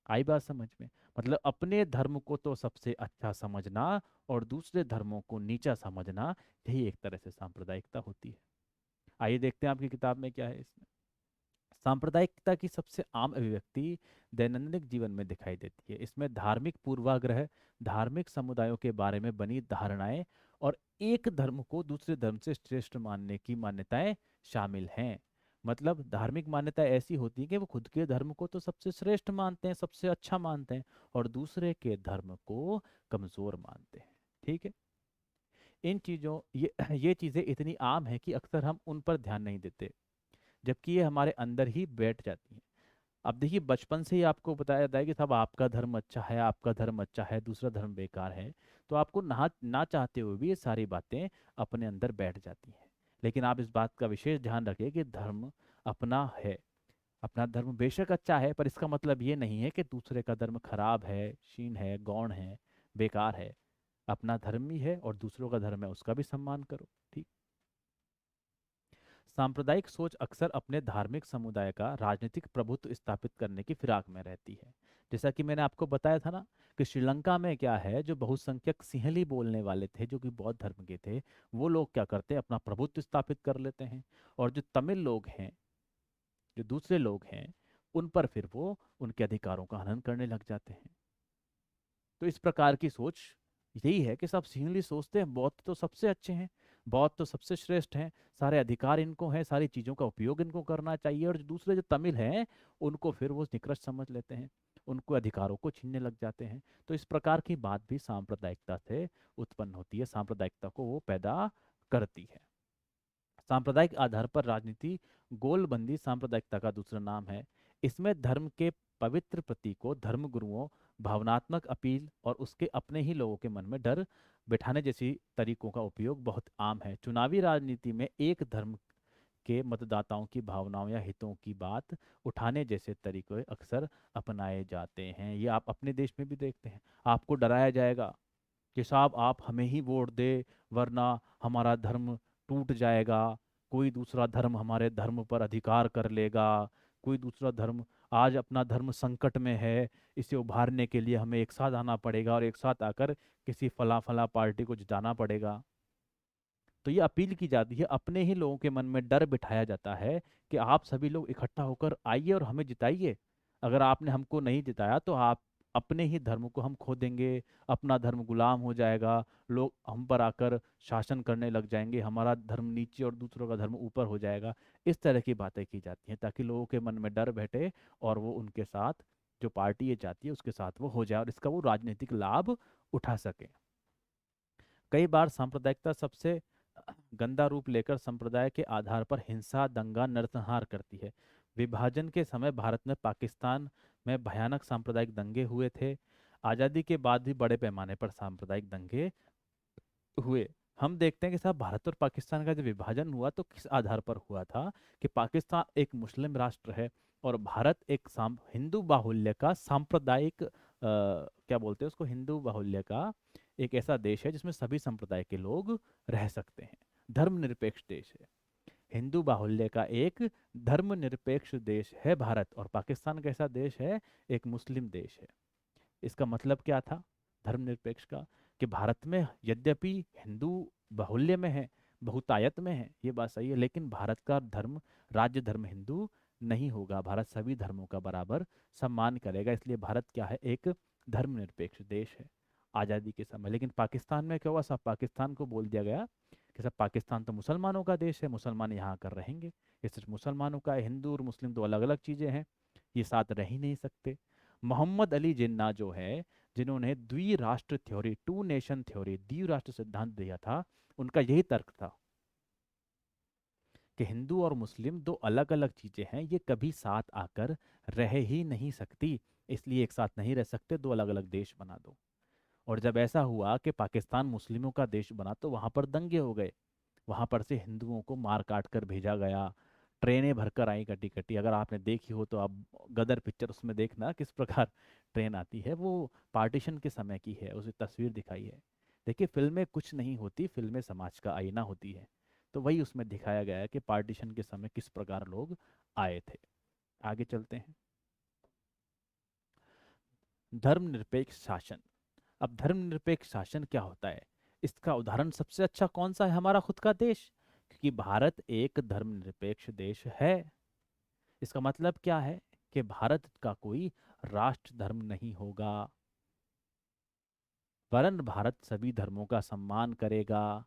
आई बात समझ में? मतलब अपने धर्म को तो सबसे अच्छा समझना और दूसरे धर्मों को नीचा समझना, यही एक तरह से सांप्रदायिकता होती है। आइए देखते हैं आपकी किताब में क्या है इसमें। सांप्रदायिकता की सबसे आम अभिव्यक्ति दैनंदिन जीवन में दिखाई देती है। इसमें धार्मिक पूर्वाग्रह, धार्मिक समुदायों के बारे में बनी धारणाएं और एक धर्म को दूसरे धर्म से श्रेष्ठ मानने की मान्यताएं शामिल हैं। मतलब धार्मिक मान्यता ऐसी होती है कि वो खुद के धर्म को तो सबसे श्रेष्ठ मानते हैं, सबसे अच्छा मानते हैं, और दूसरे के धर्म को कमजोर मानते हैं। ठीक है। इन चीजों ये चीजें इतनी आम है कि अक्सर हम उन पर ध्यान नहीं देते, जबकि ये हमारे अंदर ही बैठ जाती हैं। अब देखिए, बचपन से ही आपको बताया जाता है कि साहब आपका धर्म अच्छा है, आपका धर्म अच्छा है, दूसरा धर्म बेकार है। तो आपको ना ना चाहते हुए भी ये सारी बातें अपने अंदर बैठ जाती हैं। लेकिन आप इस बात का विशेष ध्यान रखिए कि धर्म अपना है, अपना धर्म बेशक अच्छा है, पर इसका मतलब ये नहीं है कि दूसरे का धर्म खराब है, क्षीण है, गौण है, बेकार है। अपना धर्म ही है और दूसरों का धर्म है, उसका भी सम्मान करो। ठीक। सांप्रदायिक सोच अक्सर अपने धार्मिक समुदाय का राजनीतिक प्रभुत्व स्थापित करने की फिराक में रहती है। जैसा कि मैंने आपको बताया था ना, कि श्रीलंका में क्या है, जो बहुसंख्यक सिंहली बोलने वाले थे, जो कि बौद्ध धर्म के थे, वो लोग क्या करते हैं, अपना प्रभुत्व स्थापित कर लेते हैं। और जो तमिल लोग हैं, जो दूसरे लोग हैं, उन पर फिर वो उनके अधिकारों का हनन करने लग जाते हैं। तो इस प्रकार की सोच यही है कि सब सिंहली सोचते हैं बौद्ध तो सबसे अच्छे हैं, बौद्ध तो सबसे श्रेष्ठ हैं, सारे अधिकार इनको हैं, सारी चीज़ों का उपयोग इनको करना चाहिए, और जो दूसरे जो तमिल हैं, उनको फिर वो निकृष्ट समझ लेते हैं, उनको अधिकारों को छीनने लग जाते हैं। तो इस प्रकार की बात भी सांप्रदायिकता से उत्पन्न होती है, सांप्रदायिकता को वो पैदा करती है। सांप्रदायिक आधार पर राजनीति, गोलबंदी सांप्रदायिकता का दूसरा नाम है। इसमें धर्म के पवित्र प्रतीकों, धर्म गुरुओं, भावनात्मक अपील और उसके अपने ही लोगों के मन में डर बैठाने जैसी तरीकों का उपयोग बहुत आम है। चुनावी राजनीति में एक धर्म के मतदाताओं की भावनाओं या हितों की बात उठाने जैसे तरीके अक्सर अपनाए जाते हैं। ये आप अपने देश में भी देखते हैं। आपको डराया जाएगा कि साहब आप हमें ही वोट दे, वरना हमारा धर्म टूट जाएगा, कोई दूसरा धर्म हमारे धर्म पर अधिकार कर लेगा, कोई दूसरा धर्म, आज अपना धर्म संकट में है, इसे उभारने के लिए हमें एक साथ आना पड़ेगा और एक साथ आकर किसी फला फला पार्टी को जिताना पड़ेगा। तो ये अपील की जाती है, अपने ही लोगों के मन में डर बिठाया जाता है कि आप सभी लोग इकट्ठा होकर आइए और हमें जिताइए। अगर आपने हमको नहीं जिताया तो आप, अपने ही धर्म को हम खो देंगे, अपना धर्म गुलाम हो जाएगा, लोग हम पर आकर शासन करने लग जाएंगे, हमारा धर्म नीचे और दूसरों का धर्म ऊपर हो जाएगा। इस तरह की बातें की जाती हैं ताकि लोगों के मन में डर बैठे और वो उनके साथ, जो पार्टी ये चाहती है उसके साथ वो हो जाए और इसका वो राजनीतिक लाभ उठा सके। कई बार सांप्रदायिकता सबसे गंदा रूप लेकर संप्रदाय के आधार पर हिंसा, दंगा, नरसंहार करती है। विभाजन के समय भारत में, पाकिस्तान में भयानक सांप्रदायिक दंगे हुए थे। आज़ादी के बाद भी बड़े पैमाने पर सांप्रदायिक दंगे हुए। हम देखते हैं कि साहब भारत और पाकिस्तान का जो विभाजन हुआ तो किस आधार पर हुआ था, कि पाकिस्तान एक मुस्लिम राष्ट्र है और भारत एक हिंदू बाहुल्य का सांप्रदायिक, क्या बोलते हैं उसको, हिंदू बाहुल्य का एक ऐसा देश है जिसमें सभी संप्रदाय के लोग रह सकते हैं, धर्मनिरपेक्ष देश है। हिंदू बाहुल्य का एक धर्मनिरपेक्ष देश है भारत, और पाकिस्तान कैसा देश है, एक मुस्लिम देश है। इसका मतलब क्या था धर्मनिरपेक्ष का, कि भारत में यद्यपि हिंदू बाहुल्य में है, बहुतायत में है, ये बात सही है, लेकिन भारत का धर्म, राज्य धर्म हिंदू नहीं होगा। भारत सभी धर्मों का बराबर सम्मान करेगा। इसलिए भारत क्या है, एक धर्मनिरपेक्ष देश है आज़ादी के समय। लेकिन पाकिस्तान में क्या हुआ, सब पाकिस्तान को बोल दिया गया कि सब पाकिस्तान तो मुसलमानों का देश है, मुसलमान यहाँ आकर रहेंगे। ये सिर्फ मुसलमानों का है, हिंदू और मुस्लिम दो अलग अलग चीज़ें हैं, ये साथ रह ही नहीं सकते। मोहम्मद अली जिन्ना जो है, जिन्होंने द्विराष्ट्र थ्योरी, टू नेशन थ्योरी, द्विराष्ट्र सिद्धांत दिया था, उनका यही तर्क था कि हिंदू और मुस्लिम दो अलग अलग चीजें हैं, ये कभी साथ आकर रह ही नहीं सकती, इसलिए एक साथ नहीं रह सकते, दो अलग अलग देश बना दो। और जब ऐसा हुआ कि पाकिस्तान मुस्लिमों का देश बना तो वहां पर दंगे हो गए, वहां पर से हिंदुओं को मार काट कर भेजा गया, ट्रेनें भरकर आई कटी कटी। अगर आपने देखी हो तो आप गदर पिक्चर उसमें देखना किस प्रकार ट्रेन आती है, वो पार्टीशन के समय की है, उसे तस्वीर दिखाई है। देखिए, फिल्में कुछ नहीं होती, फिल्में समाज का आईना होती है। तो वही उसमें दिखाया गया है कि पार्टीशन के समय किस प्रकार लोग आए थे। आगे चलते हैं। धर्मनिरपेक्ष शासन। अब धर्मनिरपेक्ष शासन क्या होता है, इसका उदाहरण सबसे अच्छा कौन सा है, हमारा खुद का देश, क्योंकि भारत एक धर्मनिरपेक्ष देश है। इसका मतलब क्या है कि भारत का कोई राष्ट्र धर्म नहीं होगा, वरन भारत सभी धर्मों का सम्मान करेगा।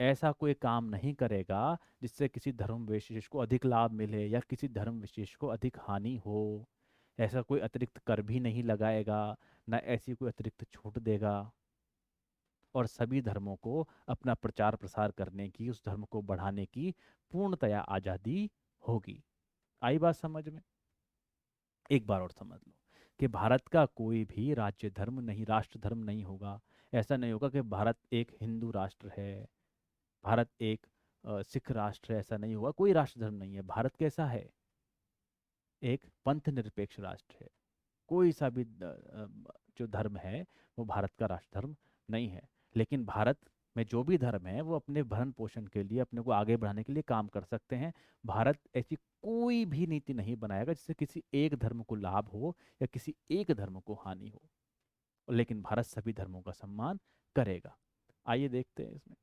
ऐसा कोई काम नहीं करेगा जिससे किसी धर्म विशेष को अधिक लाभ मिले या किसी धर्म विशेष को अधिक हानि हो। ऐसा कोई अतिरिक्त कर भी नहीं लगाएगा, न ऐसी कोई अतिरिक्त छूट देगा। और सभी धर्मों को अपना प्रचार प्रसार करने की, उस धर्म को बढ़ाने की पूर्णतया आज़ादी होगी। आई बात समझ में? एक बार और समझ लो कि भारत का कोई भी राज्य धर्म नहीं, राष्ट्र धर्म नहीं होगा। ऐसा नहीं होगा कि भारत एक हिंदू राष्ट्र है, भारत एक सिख राष्ट्र है, ऐसा नहीं होगा। कोई राष्ट्र धर्म नहीं है। भारत कैसा है, एक पंथ निरपेक्ष राष्ट्र है। कोई सा भी जो धर्म है वो भारत का राष्ट्र धर्म नहीं है। लेकिन भारत में जो भी धर्म है वो अपने भरण पोषण के लिए, अपने को आगे बढ़ाने के लिए काम कर सकते हैं। भारत ऐसी कोई भी नीति नहीं बनाएगा जिससे किसी एक धर्म को लाभ हो या किसी एक धर्म को हानि हो। लेकिन भारत सभी धर्मों का सम्मान करेगा। आइए देखते हैं इसमें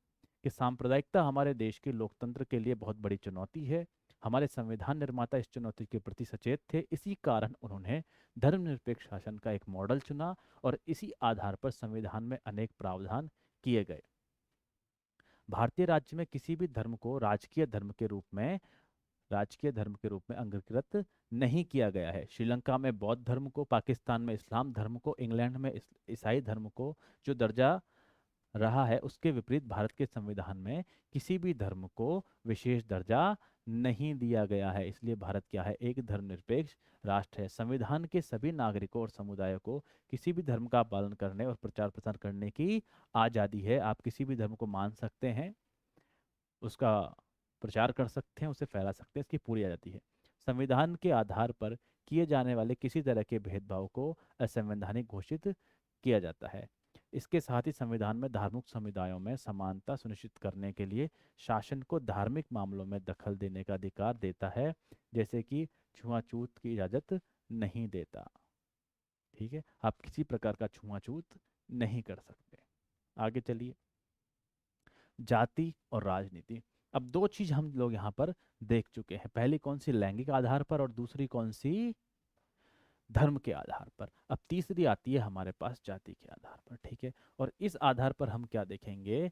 कि सांप्रदायिकता हमारे देश के लोकतंत्र के लिए बहुत बड़ी चुनौती है। हमारे संविधान निर्माता इस चुनौती के प्रति सचेत थे, इसी कारण उन्होंने धर्मनिरपेक्ष शासन का एक मॉडल चुना और इसी आधार पर संविधान में अनेक प्रावधान किए गए। भारतीय राज्य में किसी भी धर्म को राजकीय धर्म के रूप में अंगीकृत नहीं किया गया है। श्रीलंका में बौद्ध धर्म को, पाकिस्तान में इस्लाम धर्म को, इंग्लैंड में ईसाई धर्म को जो दर्जा रहा है, उसके विपरीत भारत के संविधान में किसी भी धर्म को विशेष दर्जा नहीं दिया गया है। इसलिए भारत क्या है, एक धर्मनिरपेक्ष राष्ट्र है। संविधान के सभी नागरिकों और समुदायों को किसी भी धर्म का पालन करने और प्रचार प्रसार करने की आज़ादी है। आप किसी भी धर्म को मान सकते हैं, उसका प्रचार कर सकते हैं, उसे फैला सकते हैं, इसकी पूरी आज़ादी है। संविधान के आधार पर किए जाने वाले किसी तरह के भेदभाव को असंवैधानिक घोषित किया जाता है। इसके साथ ही संविधान में धार्मिक समुदायों में समानता सुनिश्चित करने के लिए शासन को धार्मिक मामलों में दखल देने का अधिकार देता है, जैसे कि छुआछूत की इजाज़त नहीं देता। ठीक है, आप किसी प्रकार का छुआछूत नहीं कर सकते। आगे चलिए, जाति और राजनीति। अब दो चीज हम लोग यहाँ पर देख चुके हैं, पहली कौन सी, लैंगिक आधार पर, और दूसरी कौन सी, धर्म के आधार पर। अब तीसरी आती है हमारे पास जाति के आधार पर। ठीक है, और इस आधार पर हम क्या देखेंगे,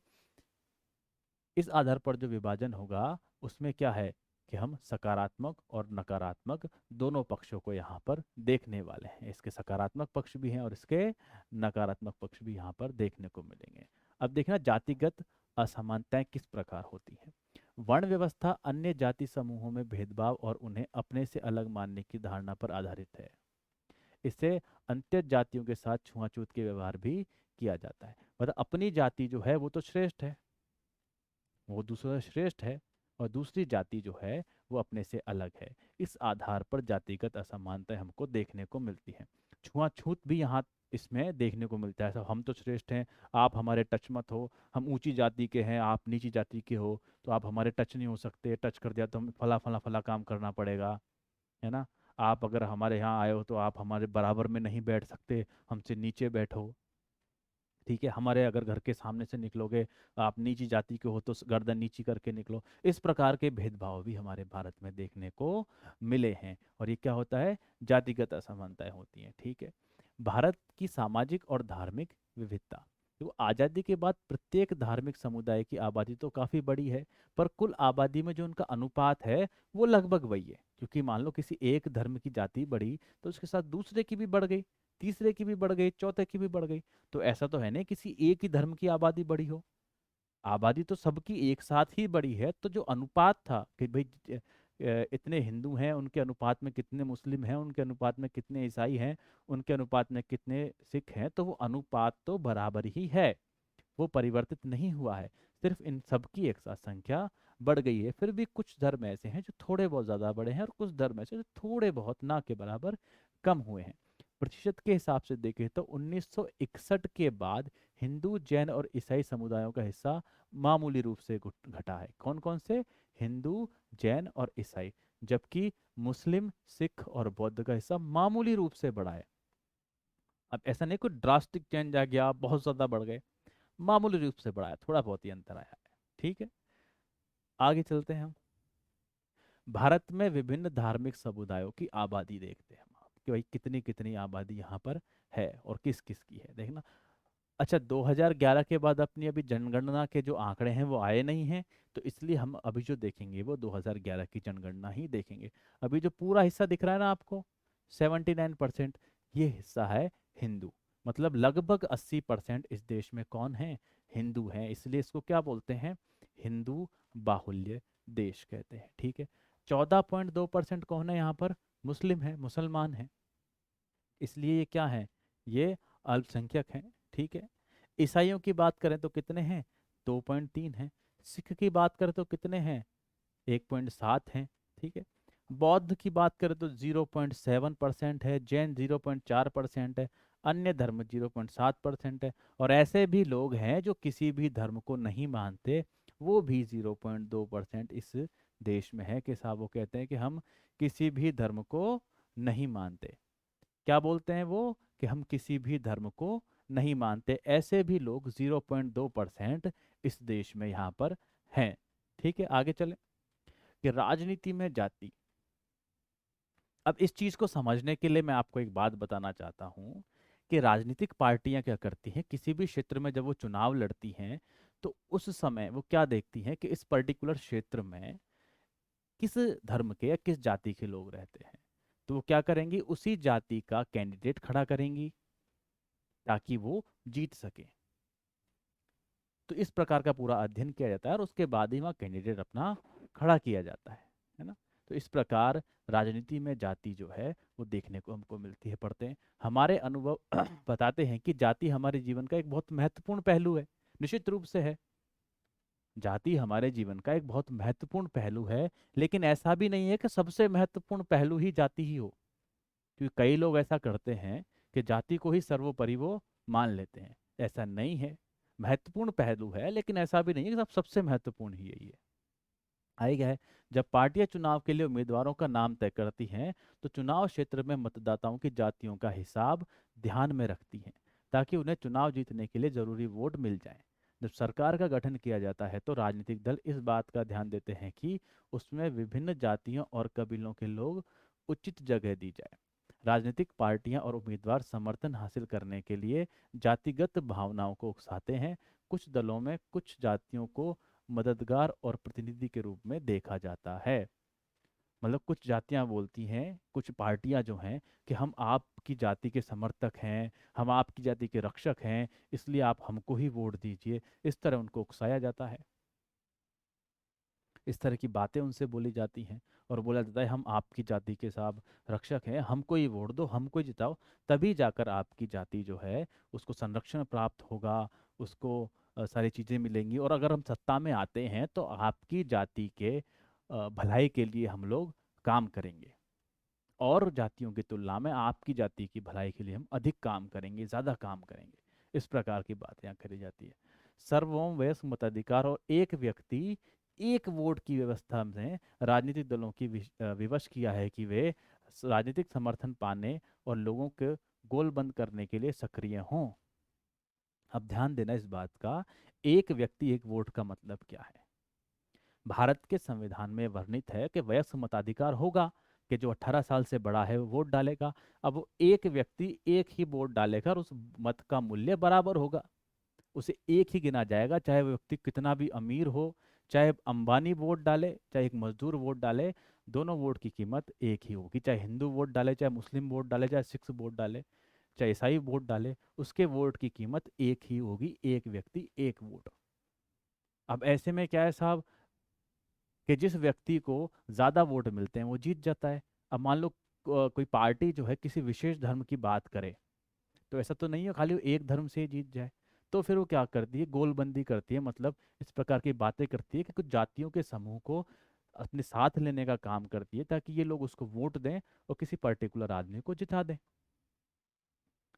इस आधार पर जो विभाजन होगा उसमें क्या है कि हम सकारात्मक और नकारात्मक दोनों पक्षों को यहाँ पर देखने वाले हैं। इसके सकारात्मक पक्ष भी हैं और इसके नकारात्मक पक्ष भी यहाँ पर देखने को मिलेंगे। अब देखना, जातिगत असमानताएं किस प्रकार होती हैं। वर्ण व्यवस्था अन्य जाति समूहों में भेदभाव और उन्हें अपने से अलग मानने की धारणा पर आधारित है। इससे अंत्य जातियों के साथ छुआछूत के व्यवहार भी किया जाता है। मतलब अपनी जाति जो है वो तो श्रेष्ठ है, वो दूसरा श्रेष्ठ है, और दूसरी जाति जो है वो अपने से अलग है। इस आधार पर जातिगत असमानताएं हमको देखने को मिलती हैं। छुआछूत भी यहाँ इसमें देखने को मिलता है। सब हम तो श्रेष्ठ हैं, आप हमारे टच मत हो, हम ऊंची जाति के हैं, आप नीची जाति के हो, तो आप हमारे टच नहीं हो सकते, टच कर दिया तो हम फला फला फला काम करना पड़ेगा, है ना। आप अगर हमारे यहाँ आए हो तो आप हमारे बराबर में नहीं बैठ सकते, हमसे नीचे बैठो। ठीक है, हमारे अगर घर के सामने से निकलोगे, आप नीची जाति के हो तो गर्दन नीची करके निकलो। इस प्रकार के भेदभाव भी हमारे भारत में देखने को मिले हैं, और ये क्या होता है, जातिगत असमानताएं होती हैं। ठीक है, भारत की सामाजिक और धार्मिक विविधता, तो आज़ादी के बाद प्रत्येक धार्मिक समुदाय की आबादी तो काफ़ी बड़ी है, पर कुल आबादी में जो उनका अनुपात है वो लगभग वही है। क्योंकि मान लो किसी एक धर्म की जाति बढ़ी तो उसके साथ दूसरे की भी बढ़ गई, तीसरे की भी बढ़ गई, चौथे की भी बढ़ गई। तो ऐसा तो है नहीं किसी एक ही धर्म की आबादी बढ़ी हो, आबादी तो सबकी एक साथ ही बढ़ी है। तो जो अनुपात था कि भाई इतने हिंदू हैं, उनके अनुपात में कितने मुस्लिम हैं, उनके अनुपात में कितने ईसाई हैं, उनके अनुपात में कितने सिख हैं, तो वो अनुपात तो बराबर ही है, वो परिवर्तित नहीं हुआ है। सिर्फ इन सबकी एक साथ संख्या बढ़ गई है। फिर भी कुछ धर्म ऐसे हैं जो थोड़े बहुत ज्यादा बढ़े हैं, और कुछ धर्म ऐसे जो थोड़े बहुत ना के बराबर कम हुए हैं। प्रतिशत के हिसाब से देखें तो 1961 के बाद हिंदू, जैन और ईसाई समुदायों का हिस्सा मामूली रूप से घटा है। कौन कौन से? हिंदू, जैन और ईसाई। जबकि मुस्लिम, सिख और बौद्ध का हिस्सा मामूली रूप से बढ़ा है। अब ऐसा नहीं कोई ड्रास्टिक चेंज आ गया, बहुत ज्यादा बढ़ गए, मामूली रूप से बढ़ा है, थोड़ा बहुत ही अंतर आया है। ठीक है, आगे चलते हैं हम। भारत में विभिन्न धार्मिक समुदायों की आबादी देखते हैं हम आप, कि भाई कितनी कितनी आबादी यहाँ पर है और किस किस की है, देखना। अच्छा, 2011 के बाद अपनी अभी जनगणना के जो आंकड़े हैं वो आए नहीं हैं, तो इसलिए हम अभी जो देखेंगे वो 2011 की जनगणना ही देखेंगे। अभी जो पूरा हिस्सा दिख रहा है ना आपको, 79%, ये हिस्सा है हिंदू। मतलब लगभग 80% इस देश में कौन है? हिंदू हैं। इसलिए इसको क्या बोलते हैं? हिंदू बाहुल्य देश कहते हैं। ठीक है, 14.2% कौन है यहाँ पर? मुस्लिम है, मुसलमान है। इसलिए ये क्या है? ये अल्पसंख्यक हैं। ठीक है, ईसाइयों की बात करें तो कितने हैं? 2.3 हैं। सिख की बात करें तो कितने हैं? 1.7 हैं। ठीक है, बौद्ध की बात करें तो 0.7% है, जैन 0.4% है, अन्य धर्म 0.7% है, और ऐसे भी लोग हैं जो किसी भी धर्म को नहीं मानते, वो भी 0.2% इस देश में है। कि साहब वो कहते हैं कि हम किसी भी धर्म को नहीं मानते। क्या बोलते हैं वो? कि हम किसी भी धर्म को नहीं मानते। ऐसे भी लोग 0.2% इस देश में यहाँ पर हैं। ठीक है, आगे चले कि राजनीति में जाति। अब इस चीज को समझने के लिए मैं आपको एक बात बताना चाहता हूँ कि राजनीतिक पार्टियां क्या करती हैं किसी भी क्षेत्र में, जब वो चुनाव लड़ती हैं तो उस समय वो क्या देखती हैं कि इस पर्टिकुलर क्षेत्र में किस धर्म के या किस जाति के लोग रहते हैं। तो वो क्या करेंगी? उसी जाति का कैंडिडेट खड़ा करेंगी ताकि वो जीत सके। तो इस प्रकार का पूरा अध्ययन किया जाता है और उसके बाद ही वहाँ कैंडिडेट अपना खड़ा किया जाता है ना। तो इस प्रकार राजनीति में जाति जो है वो देखने को हमको मिलती है, पढ़ते हैं। हमारे अनुभव बताते हैं कि जाति हमारे जीवन का एक बहुत महत्वपूर्ण पहलू है। निश्चित रूप से है, जाति हमारे जीवन का एक बहुत महत्वपूर्ण पहलू है। लेकिन ऐसा भी नहीं है कि सबसे महत्वपूर्ण पहलू ही जाति ही हो, क्योंकि कई लोग ऐसा करते हैं कि जाति को ही सर्वोपरि वो मान लेते हैं। ऐसा नहीं है, महत्वपूर्ण पहलू है, लेकिन ऐसा भी नहीं है कि सबसे महत्वपूर्ण ही यही है। आई गया है, जब पार्टियां चुनाव के लिए उम्मीदवारों का नाम तय करती हैं तो चुनाव क्षेत्र में मतदाताओं की जातियों का हिसाब ध्यान में रखती हैं, ताकि उन्हें चुनाव जीतने के लिए जरूरी वोट मिल जाएं। जब सरकार का गठन किया जाता है तो राजनीतिक दल इस बात का ध्यान देते हैं कि उसमें विभिन्न जातियों और कबीलों के लोग उचित जगह दी जाए। राजनीतिक पार्टियां और उम्मीदवार समर्थन हासिल करने के लिए जातिगत भावनाओं को उकसाते हैं। कुछ दलों में कुछ जातियों को मददगार और प्रतिनिधि के रूप में देखा जाता है। मतलब कुछ जातियां बोलती हैं, कुछ पार्टियां जो हैं, कि हम आपकी जाति के समर्थक हैं, हम आपकी जाति के रक्षक हैं, इसलिए आप हमको ही वोट दीजिए। इस तरह उनको उकसाया जाता है, इस तरह की बातें उनसे बोली जाती हैं, और बोला जाता है हम आपकी जाति के साथ रक्षक हैं, हमको ही वोट दो, हमको ही जिताओ, तभी जाकर आपकी जाति जो है उसको संरक्षण प्राप्त होगा, उसको सारी चीज़ें मिलेंगी, और अगर हम सत्ता में आते हैं तो आपकी जाति के भलाई के लिए हम लोग काम करेंगे, और जातियों की तुलना में आपकी जाति की भलाई के लिए हम अधिक काम करेंगे, ज़्यादा काम करेंगे। इस प्रकार की बात यहाँ करी जाती है। सार्वभौम वयस्क मताधिकार और एक व्यक्ति एक वोट की व्यवस्था में राजनीतिक दलों की विवश किया है कि वे राजनीतिक समर्थन पाने और लोगों के गोलबंद करने के लिए सक्रिय हों। अब ध्यान देना इस बात का, एक व्यक्ति एक वोट का मतलब क्या है। भारत के संविधान में वर्णित है कि वयस्क मताधिकार होगा, कि जो 18 साल से बड़ा है वो वोट डालेगा। अब वो एक व्यक्ति एक ही वोट डालेगा और उस मत का मूल्य बराबर होगा, उसे एक ही गिना जाएगा, चाहे वो व्यक्ति कितना भी अमीर हो, चाहे अंबानी वोट डाले, चाहे एक मजदूर वोट डाले, दोनों वोट की कीमत एक ही होगी। चाहे हिंदू वोट डाले, चाहे मुस्लिम वोट डाले, चाहे सिख वोट डाले, चाहे ईसाई वोट डाले, उसके वोट की कीमत एक ही होगी, एक व्यक्ति एक वोट। अब ऐसे में क्या है साहब, कि जिस व्यक्ति को ज्यादा वोट मिलते हैं वो जीत जाता है। अब मान लो कोई पार्टी जो है किसी विशेष धर्म की बात करे, तो ऐसा तो नहीं है खाली वो एक धर्म से ही जीत जाए। तो फिर वो क्या करती है, गोलबंदी करती है, मतलब इस प्रकार की बातें करती है कि कुछ जातियों के समूह को अपने साथ लेने का काम करती है, ताकि ये लोग उसको वोट दें और किसी पर्टिकुलर आदमी को जिता दें।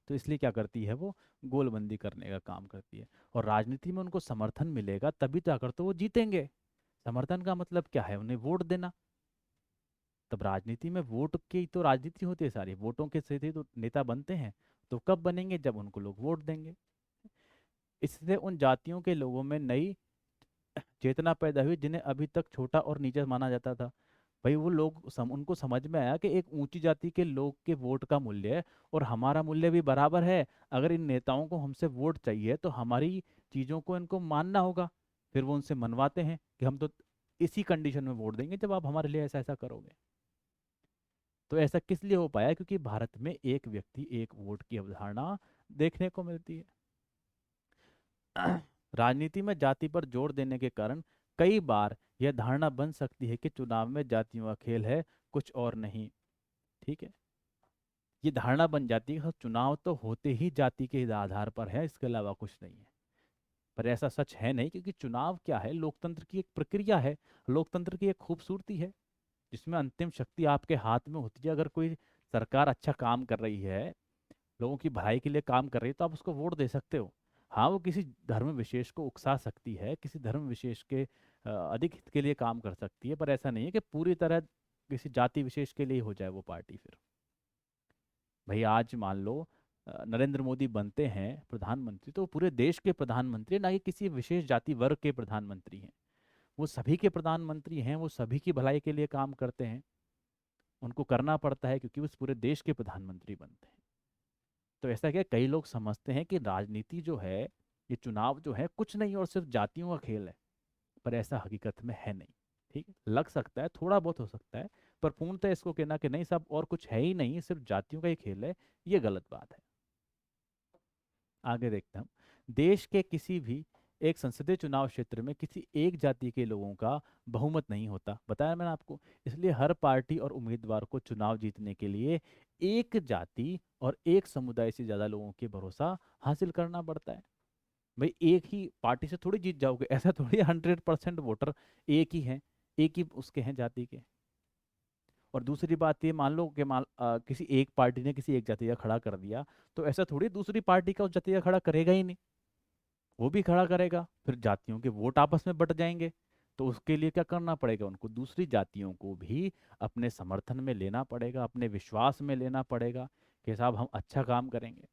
तो इसलिए क्या करती है वो, गोलबंदी करने का काम करती है। और राजनीति में उनको समर्थन मिलेगा तभी तो आकर तो वो जीतेंगे। समर्थन का मतलब क्या है, उन्हें वोट देना। तब राजनीति में वोट की तो राजनीति होती है सारी, वोटों के से ही तो नेता बनते हैं। तो कब बनेंगे, जब उनको लोग वोट देंगे। इससे उन जातियों के लोगों में नई चेतना पैदा हुई जिन्हें अभी तक छोटा और नीचा माना जाता था। भाई वो लोग उनको समझ में आया कि एक ऊंची जाति के लोग के वोट का मूल्य है और हमारा मूल्य भी बराबर है। अगर इन नेताओं को हमसे वोट चाहिए तो हमारी चीजों को इनको मानना होगा। फिर वो उनसे मनवाते हैं कि हम तो इसी कंडीशन में वोट देंगे जब आप हमारे लिए ऐसा ऐसा करोगे। तो ऐसा किस लिए हो पाया, क्योंकि भारत में एक व्यक्ति एक वोट की अवधारणा देखने को मिलती है। राजनीति में जाति पर जोर देने के कारण कई बार यह धारणा बन सकती है कि चुनाव में जातियों का खेल है, कुछ और नहीं। ठीक है, ये धारणा बन जाती है कि चुनाव तो होते ही जाति के आधार पर है, इसके अलावा कुछ नहीं है। पर ऐसा सच है नहीं, क्योंकि चुनाव क्या है, लोकतंत्र की एक प्रक्रिया है, लोकतंत्र की एक खूबसूरती है, जिसमें अंतिम शक्ति आपके हाथ में होती है। अगर कोई सरकार अच्छा काम कर रही है, लोगों की भलाई के लिए काम कर रही है, तो आप उसको वोट दे सकते हो। हाँ, वो किसी धर्म विशेष को उकसा सकती है, किसी धर्म विशेष के अधिक हित के लिए काम कर सकती है, पर ऐसा नहीं है कि पूरी तरह किसी जाति विशेष के लिए हो जाए वो पार्टी फिर। भाई आज मान लो नरेंद्र मोदी बनते हैं प्रधानमंत्री, तो वो पूरे देश के प्रधानमंत्री हैं, ना कि किसी विशेष जाति वर्ग के प्रधानमंत्री हैं। वो सभी के प्रधानमंत्री हैं, वो सभी की भलाई के लिए काम करते हैं। उनको करना पड़ता है क्योंकि वो इस पूरे देश के प्रधानमंत्री बनते हैं। तो ऐसा क्या, कई लोग समझते हैं कि राजनीति जो है, ये चुनाव जो है कुछ नहीं और सिर्फ जातियों का खेल है। पर ऐसा हकीकत में है नहीं। ठीक है, लग सकता है, थोड़ा बहुत हो सकता है, पर पूर्णतः इसको कहना कि नहीं साहब और कुछ है ही नहीं, सिर्फ जातियों का ही खेल है, ये गलत बात है। आगे देखते हैं हम। देश के किसी भी एक संसदीय चुनाव क्षेत्र में किसी एक जाति के लोगों का बहुमत नहीं होता, बताया मैंने आपको। इसलिए हर पार्टी और उम्मीदवार को चुनाव जीतने के लिए एक जाति और एक समुदाय से ज्यादा लोगों के भरोसा हासिल करना पड़ता है। भाई एक ही पार्टी से थोड़ी जीत जाओगे, ऐसा थोड़ी 100% वोटर एक ही हैं, एक ही उसके हैं जाति के। और दूसरी बात ये, मान लो कि किसी एक पार्टी ने किसी एक जाति का खड़ा कर दिया, तो ऐसा थोड़ी दूसरी पार्टी का उस जाति का खड़ा करेगा ही नहीं, वो भी खड़ा करेगा, फिर जातियों के वोट आपस में बट जाएंगे। तो उसके लिए क्या करना पड़ेगा, उनको दूसरी जातियों को भी अपने समर्थन में लेना पड़ेगा, अपने विश्वास में लेना पड़ेगा कि साहब हम अच्छा काम करेंगे।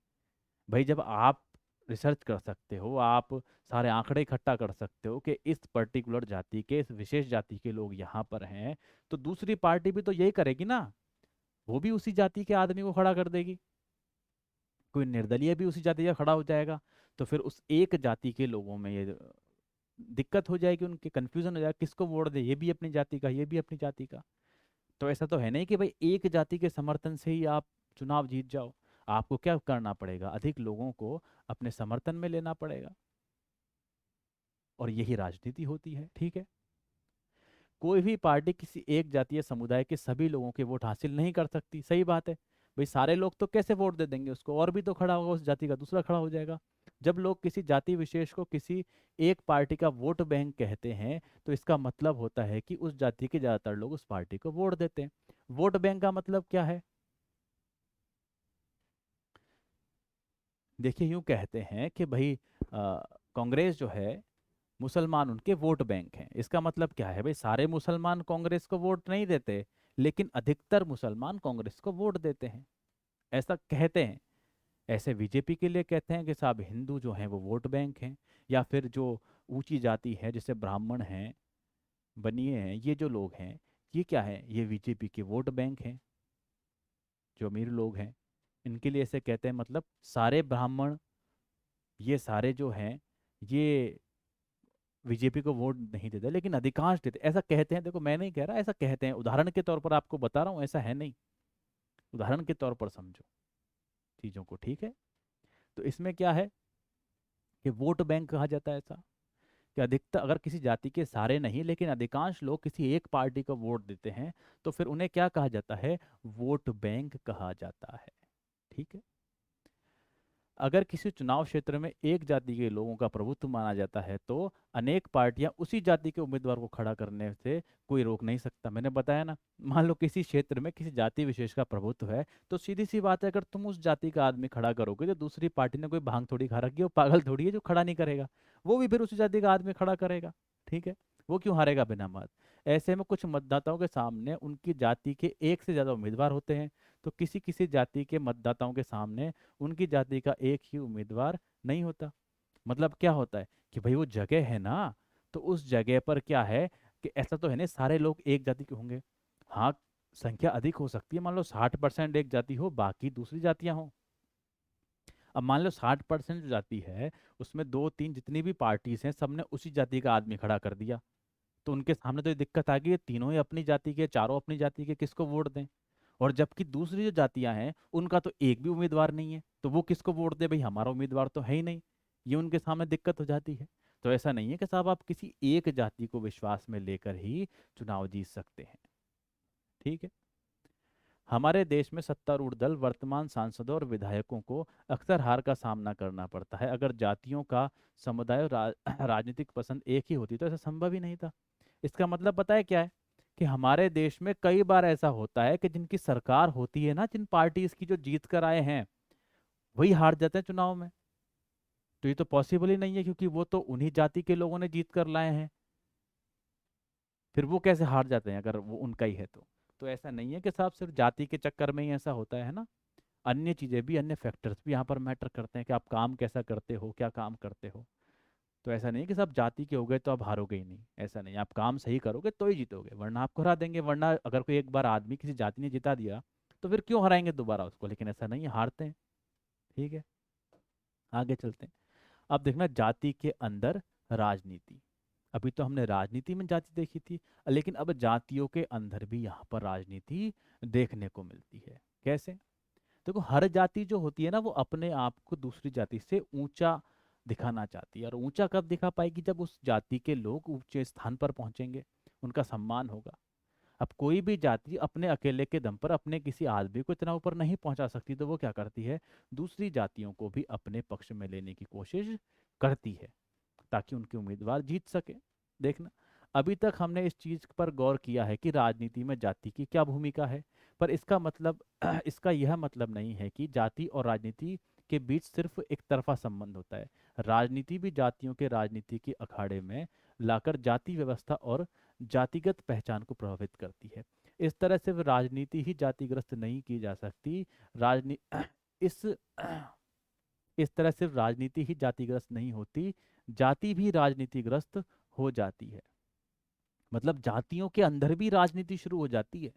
भाई जब आप रिसर्च कर सकते हो, आप सारे आंकड़े इकट्ठा कर सकते हो कि इस पर्टिकुलर जाति के, इस विशेष जाति के लोग यहाँ पर हैं, तो दूसरी पार्टी भी तो यही करेगी ना, वो भी उसी जाति के आदमी को खड़ा कर देगी। कोई निर्दलीय भी उसी जाति का खड़ा हो जाएगा। तो फिर उस एक जाति के लोगों में ये दिक्कत हो जाएगी, उनके कंफ्यूजन हो जाएगा किसको वोट दे, ये भी अपनी जाति का, ये भी अपनी जाति का। तो ऐसा तो है नहीं कि भाई एक जाति के समर्थन से ही आप चुनाव जीत जाओ। आपको क्या करना पड़ेगा, अधिक लोगों को अपने समर्थन में लेना पड़ेगा। और यही राजनीति होती है। ठीक है, कोई भी पार्टी किसी एक जातीय समुदाय के सभी लोगों के वोट हासिल नहीं कर सकती, सही बात है। भाई सारे लोग तो कैसे वोट दे देंगे उसको, और भी तो खड़ा होगा उस जाति का, दूसरा खड़ा हो जाएगा। जब लोग किसी जाति विशेष को किसी एक पार्टी का वोट बैंक कहते हैं, तो इसका मतलब होता है कि उस जाति के ज्यादातर लोग उस पार्टी को वोट देते हैं। वोट बैंक का मतलब क्या है, देखिए यूं कहते हैं कि भाई कांग्रेस जो है, मुसलमान उनके वोट बैंक हैं। इसका मतलब क्या है, भाई सारे मुसलमान कांग्रेस को वोट नहीं देते, लेकिन अधिकतर मुसलमान कांग्रेस को वोट देते हैं, ऐसा कहते हैं। ऐसे बीजेपी के लिए कहते हैं कि साहब हिंदू जो हैं वो वोट बैंक हैं, या फिर जो ऊंची जाति है जैसे ब्राह्मण हैं, बनिए हैं, ये जो लोग हैं, ये क्या है, ये बीजेपी के वोट बैंक हैं। जो अमीर लोग हैं इनके लिए ऐसे कहते हैं, मतलब सारे ब्राह्मण, ये सारे जो हैं, ये बीजेपी को वोट नहीं देते, लेकिन अधिकांश देते, ऐसा कहते हैं। देखो मैं नहीं कह रहा, ऐसा कहते हैं, उदाहरण के तौर पर आपको बता रहा हूँ, ऐसा है नहीं, उदाहरण के तौर पर समझो चीजों को, ठीक है। तो इसमें क्या है कि वोट बैंक कहा जाता है ऐसा, कि अधिकतर अगर किसी जाति के सारे नहीं लेकिन अधिकांश लोग किसी एक पार्टी को वोट देते हैं, तो फिर उन्हें क्या कहा जाता है, वोट बैंक कहा जाता है, ठीक है। अगर किसी चुनाव क्षेत्र में एक जाति के लोगों का प्रभुत्व माना जाता है, तो अनेक पार्टियां उसी जाति के उम्मीदवार को खड़ा करने से कोई रोक नहीं सकता। मैंने बताया ना, मान लो किसी क्षेत्र में किसी जाति विशेष का प्रभुत्व है, तो सीधी सी बात है, अगर तुम उस जाति का आदमी खड़ा करोगे तो दूसरी पार्टी ने कोई भांग थोड़ी खा रखी है, वो पागल थोड़ी है जो खड़ा नहीं करेगा, वो भी फिर उसी जाति का आदमी खड़ा करेगा, ठीक है। वो क्यों हारेगा बिना मत। ऐसे में कुछ मतदाताओं के सामने उनकी जाति के एक से ज्यादा उम्मीदवार होते हैं, तो किसी किसी जाति के मतदाताओं के सामने उनकी जाति का एक ही उम्मीदवार नहीं होता। मतलब क्या होता है कि भाई वो जगह है ना, तो उस जगह पर क्या है कि ऐसा तो है नहीं सारे लोग एक जाति के होंगे। हाँ, संख्या अधिक हो सकती है, मान लो 60% एक जाति हो, बाकी दूसरी जातियां हो। अब मान लो 60% जो जाति है, उसमें दो तीन जितनी भी पार्टीज हैं, सबने उसी जाति का आदमी खड़ा कर दिया, तो उनके सामने तो ये दिक्कत आ गई है, तीनों ही अपनी जाति के, चारों अपनी जाति के, किसको वोट दें। और जबकि दूसरी जो जातियां हैं उनका तो एक भी उम्मीदवार नहीं है, तो वो किसको वोट दे, भाई हमारा उम्मीदवार तो है ही नहीं। ये उनके सामने दिक्कत हो जाती है। तो ऐसा नहीं है कि साहब आप किसी एक जाति को विश्वास में लेकर ही चुनाव जीत सकते हैं, ठीक है। हमारे देश में सत्तारूढ़ दल वर्तमान सांसदों और विधायकों को अक्सर हार का सामना करना पड़ता है। अगर जातियों का समुदाय और राजनीतिक पसंद एक ही होती तो ऐसा संभव ही नहीं था। इसका मतलब पता है क्या है, कि हमारे देश में कई बार ऐसा होता है कि जिनकी सरकार होती है ना, जिन पार्टीज की जो जीत कर आए हैं, वही हार जाते हैं चुनाव में। तो ये तो पॉसिबल ही नहीं है, क्योंकि वो तो उन्हीं जाति के लोगों ने जीत कर लाए हैं, फिर वो कैसे हार जाते हैं अगर वो उनका ही है तो ऐसा नहीं है कि साहब सिर्फ जाति के चक्कर में ही ऐसा होता है ना। अन्य चीजें भी, अन्य फैक्टर्स भी यहाँ पर मैटर करते हैं, कि आप काम कैसा करते हो, क्या काम करते हो। तो ऐसा नहीं है कि सब जाति के हो गए तो आप हारोगे ही नहीं, ऐसा नहीं। आप काम सही करोगे तो ही जीतोगे, वरना आपको हरा देंगे। वरना अगर कोई एक बार आदमी किसी जाति ने जिता दिया, तो फिर क्यों हराएंगे दोबारा उसको, लेकिन ऐसा नहीं है, हारते हैं, ठीक है। आगे चलते हैं। अब देखना जाति के अंदर राजनीति। अभी तो हमने राजनीति में जाति देखी थी, लेकिन अब जातियों के अंदर भी यहाँ पर राजनीति देखने को मिलती है। कैसे? देखो, हर जाति जो होती है ना, वो अपने आप को दूसरी जाति से ऊंचा दिखाना चाहती है। और ऊंचा कब दिखा पाएगी? जब उस जाति के लोग ऊंचे स्थान पर पहुंचेंगे, उनका सम्मान होगा। अब कोई भी जाति अपने अकेले के दम पर अपने किसी आदमी को इतना ऊपर नहीं पहुंचा सकती, तो वो क्या करती है, दूसरी जातियों को भी अपने पक्ष में लेने की कोशिश करती है, ताकि उनके उम्मीदवार जीत सके। देखना, अभी तक हमने इस चीज पर गौर किया है कि राजनीति में जाति की क्या भूमिका है, पर इसका मतलब इसका यह मतलब नहीं है कि जाति और राजनीति के बीच सिर्फ एक तरफा संबंध होता है। राजनीति भी जातियों के राजनीति के अखाड़े में लाकर जाति व्यवस्था और जातिगत पहचान को प्रभावित करती है। इस तरह सिर्फ राजनीति ही जातिग्रस्त नहीं की जा सकती। राजनी इस इस तरह सिर्फ राजनीति ही जातिग्रस्त नहीं होती, जाति भी राजनीतिग्रस्त हो जाती है। मतलब जातियों के अंदर भी राजनीति शुरू हो जाती है।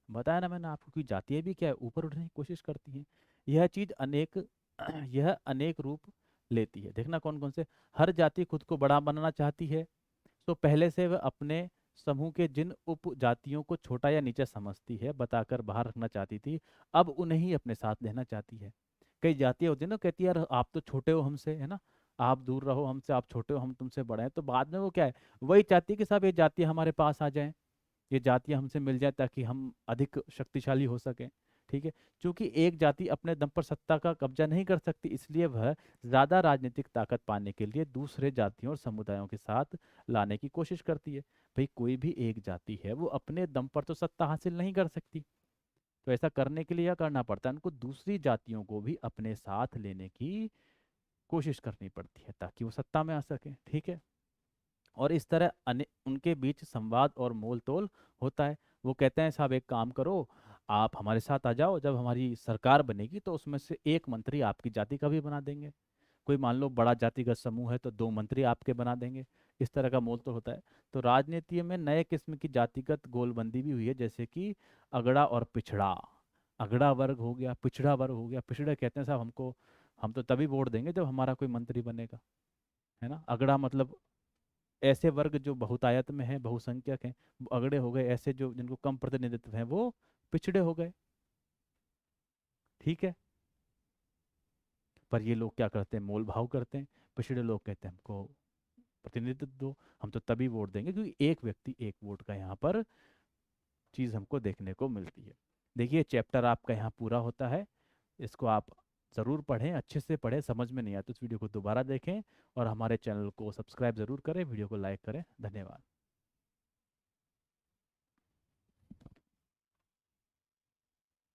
बताया ना मैंने आपको कि जातियां भी क्या है, ऊपर उठने की कोशिश करती हैं। यह चीज अनेक यह अनेक रूप लेती है। देखना कौन कौन से। हर जाति खुद को बड़ा बनाना चाहती है, तो पहले से वह अपने समूह के जिन उप जातियों को छोटा या नीचा समझती है, बताकर बाहर रखना चाहती थी, अब उन्हें ही अपने साथ लेना चाहती है। कई जातियां होती है ना, कहती है यार आप तो छोटे हो हमसे, है ना, आप दूर रहो हमसे, आप छोटे हो हम तुमसे बड़े हैं। तो बाद में वो क्या है, वही चाहती है कि सब ये जातियां हमारे पास आ जाएं, ये जातियां हमसे मिल जाए, ताकि हम अधिक शक्तिशाली हो सकें, ठीक है। क्योंकि एक जाति अपने दम पर सत्ता का कब्जा नहीं कर सकती, इसलिए वह ज्यादा राजनीतिक ताकत पाने के लिए दूसरे जातियों और समुदायों के साथ लाने की कोशिश करती है। भाई कोई भी एक जाति है, वो अपने दम पर तो सत्ता हासिल नहीं कर सकती, तो ऐसा करने के लिए क्या करना पड़ता है, उनको दूसरी जातियों को भी अपने साथ लेने की कोशिश करनी पड़ती है, ताकि वो सत्ता में आ सके, ठीक है। और इस तरह उनके बीच संवाद और मोल तोल होता है। वो कहते हैं साहब एक काम करो, आप हमारे साथ आ जाओ, जब हमारी सरकार बनेगी तो उसमें से एक मंत्री आपकी जाति का भी बना देंगे। कोई मान लो बड़ा जातिगत समूह है तो दो मंत्री आपके बना देंगे। इस तरह का मोल तो होता है। तो राजनीति में नए किस्म की जातिगत गोलबंदी भी हुई है, जैसे कि अगड़ा और पिछड़ा। अगड़ा वर्ग हो गया, पिछड़ा वर्ग हो गया। पिछड़े कहते हैं साहब हमको, हम तो तभी वोट देंगे जब हमारा कोई मंत्री बनेगा, है ना। अगड़ा मतलब ऐसे वर्ग जो बहुतायत में है, बहुसंख्यक हैं। अगड़े हो गए ऐसे जो जिनको कम प्रतिनिधित्व है, वो पिछड़े हो गए। ठीक है। पर ये लोग क्या करते हैं, मोल भाव करते हैं। पिछड़े लोग कहते हैं हमको प्रतिनिधित्व दो, हम तो तभी वोट देंगे, क्योंकि एक व्यक्ति एक वोट का यहाँ पर चीज़ हमको देखने को मिलती है। देखिए चैप्टर आपका यहाँ पूरा होता है। इसको आप ज़रूर पढ़ें, अच्छे से पढ़ें। समझ में नहीं आया तो इस वीडियो को दोबारा देखें, और हमारे चैनल को सब्सक्राइब ज़रूर करें, वीडियो को लाइक करें। धन्यवाद।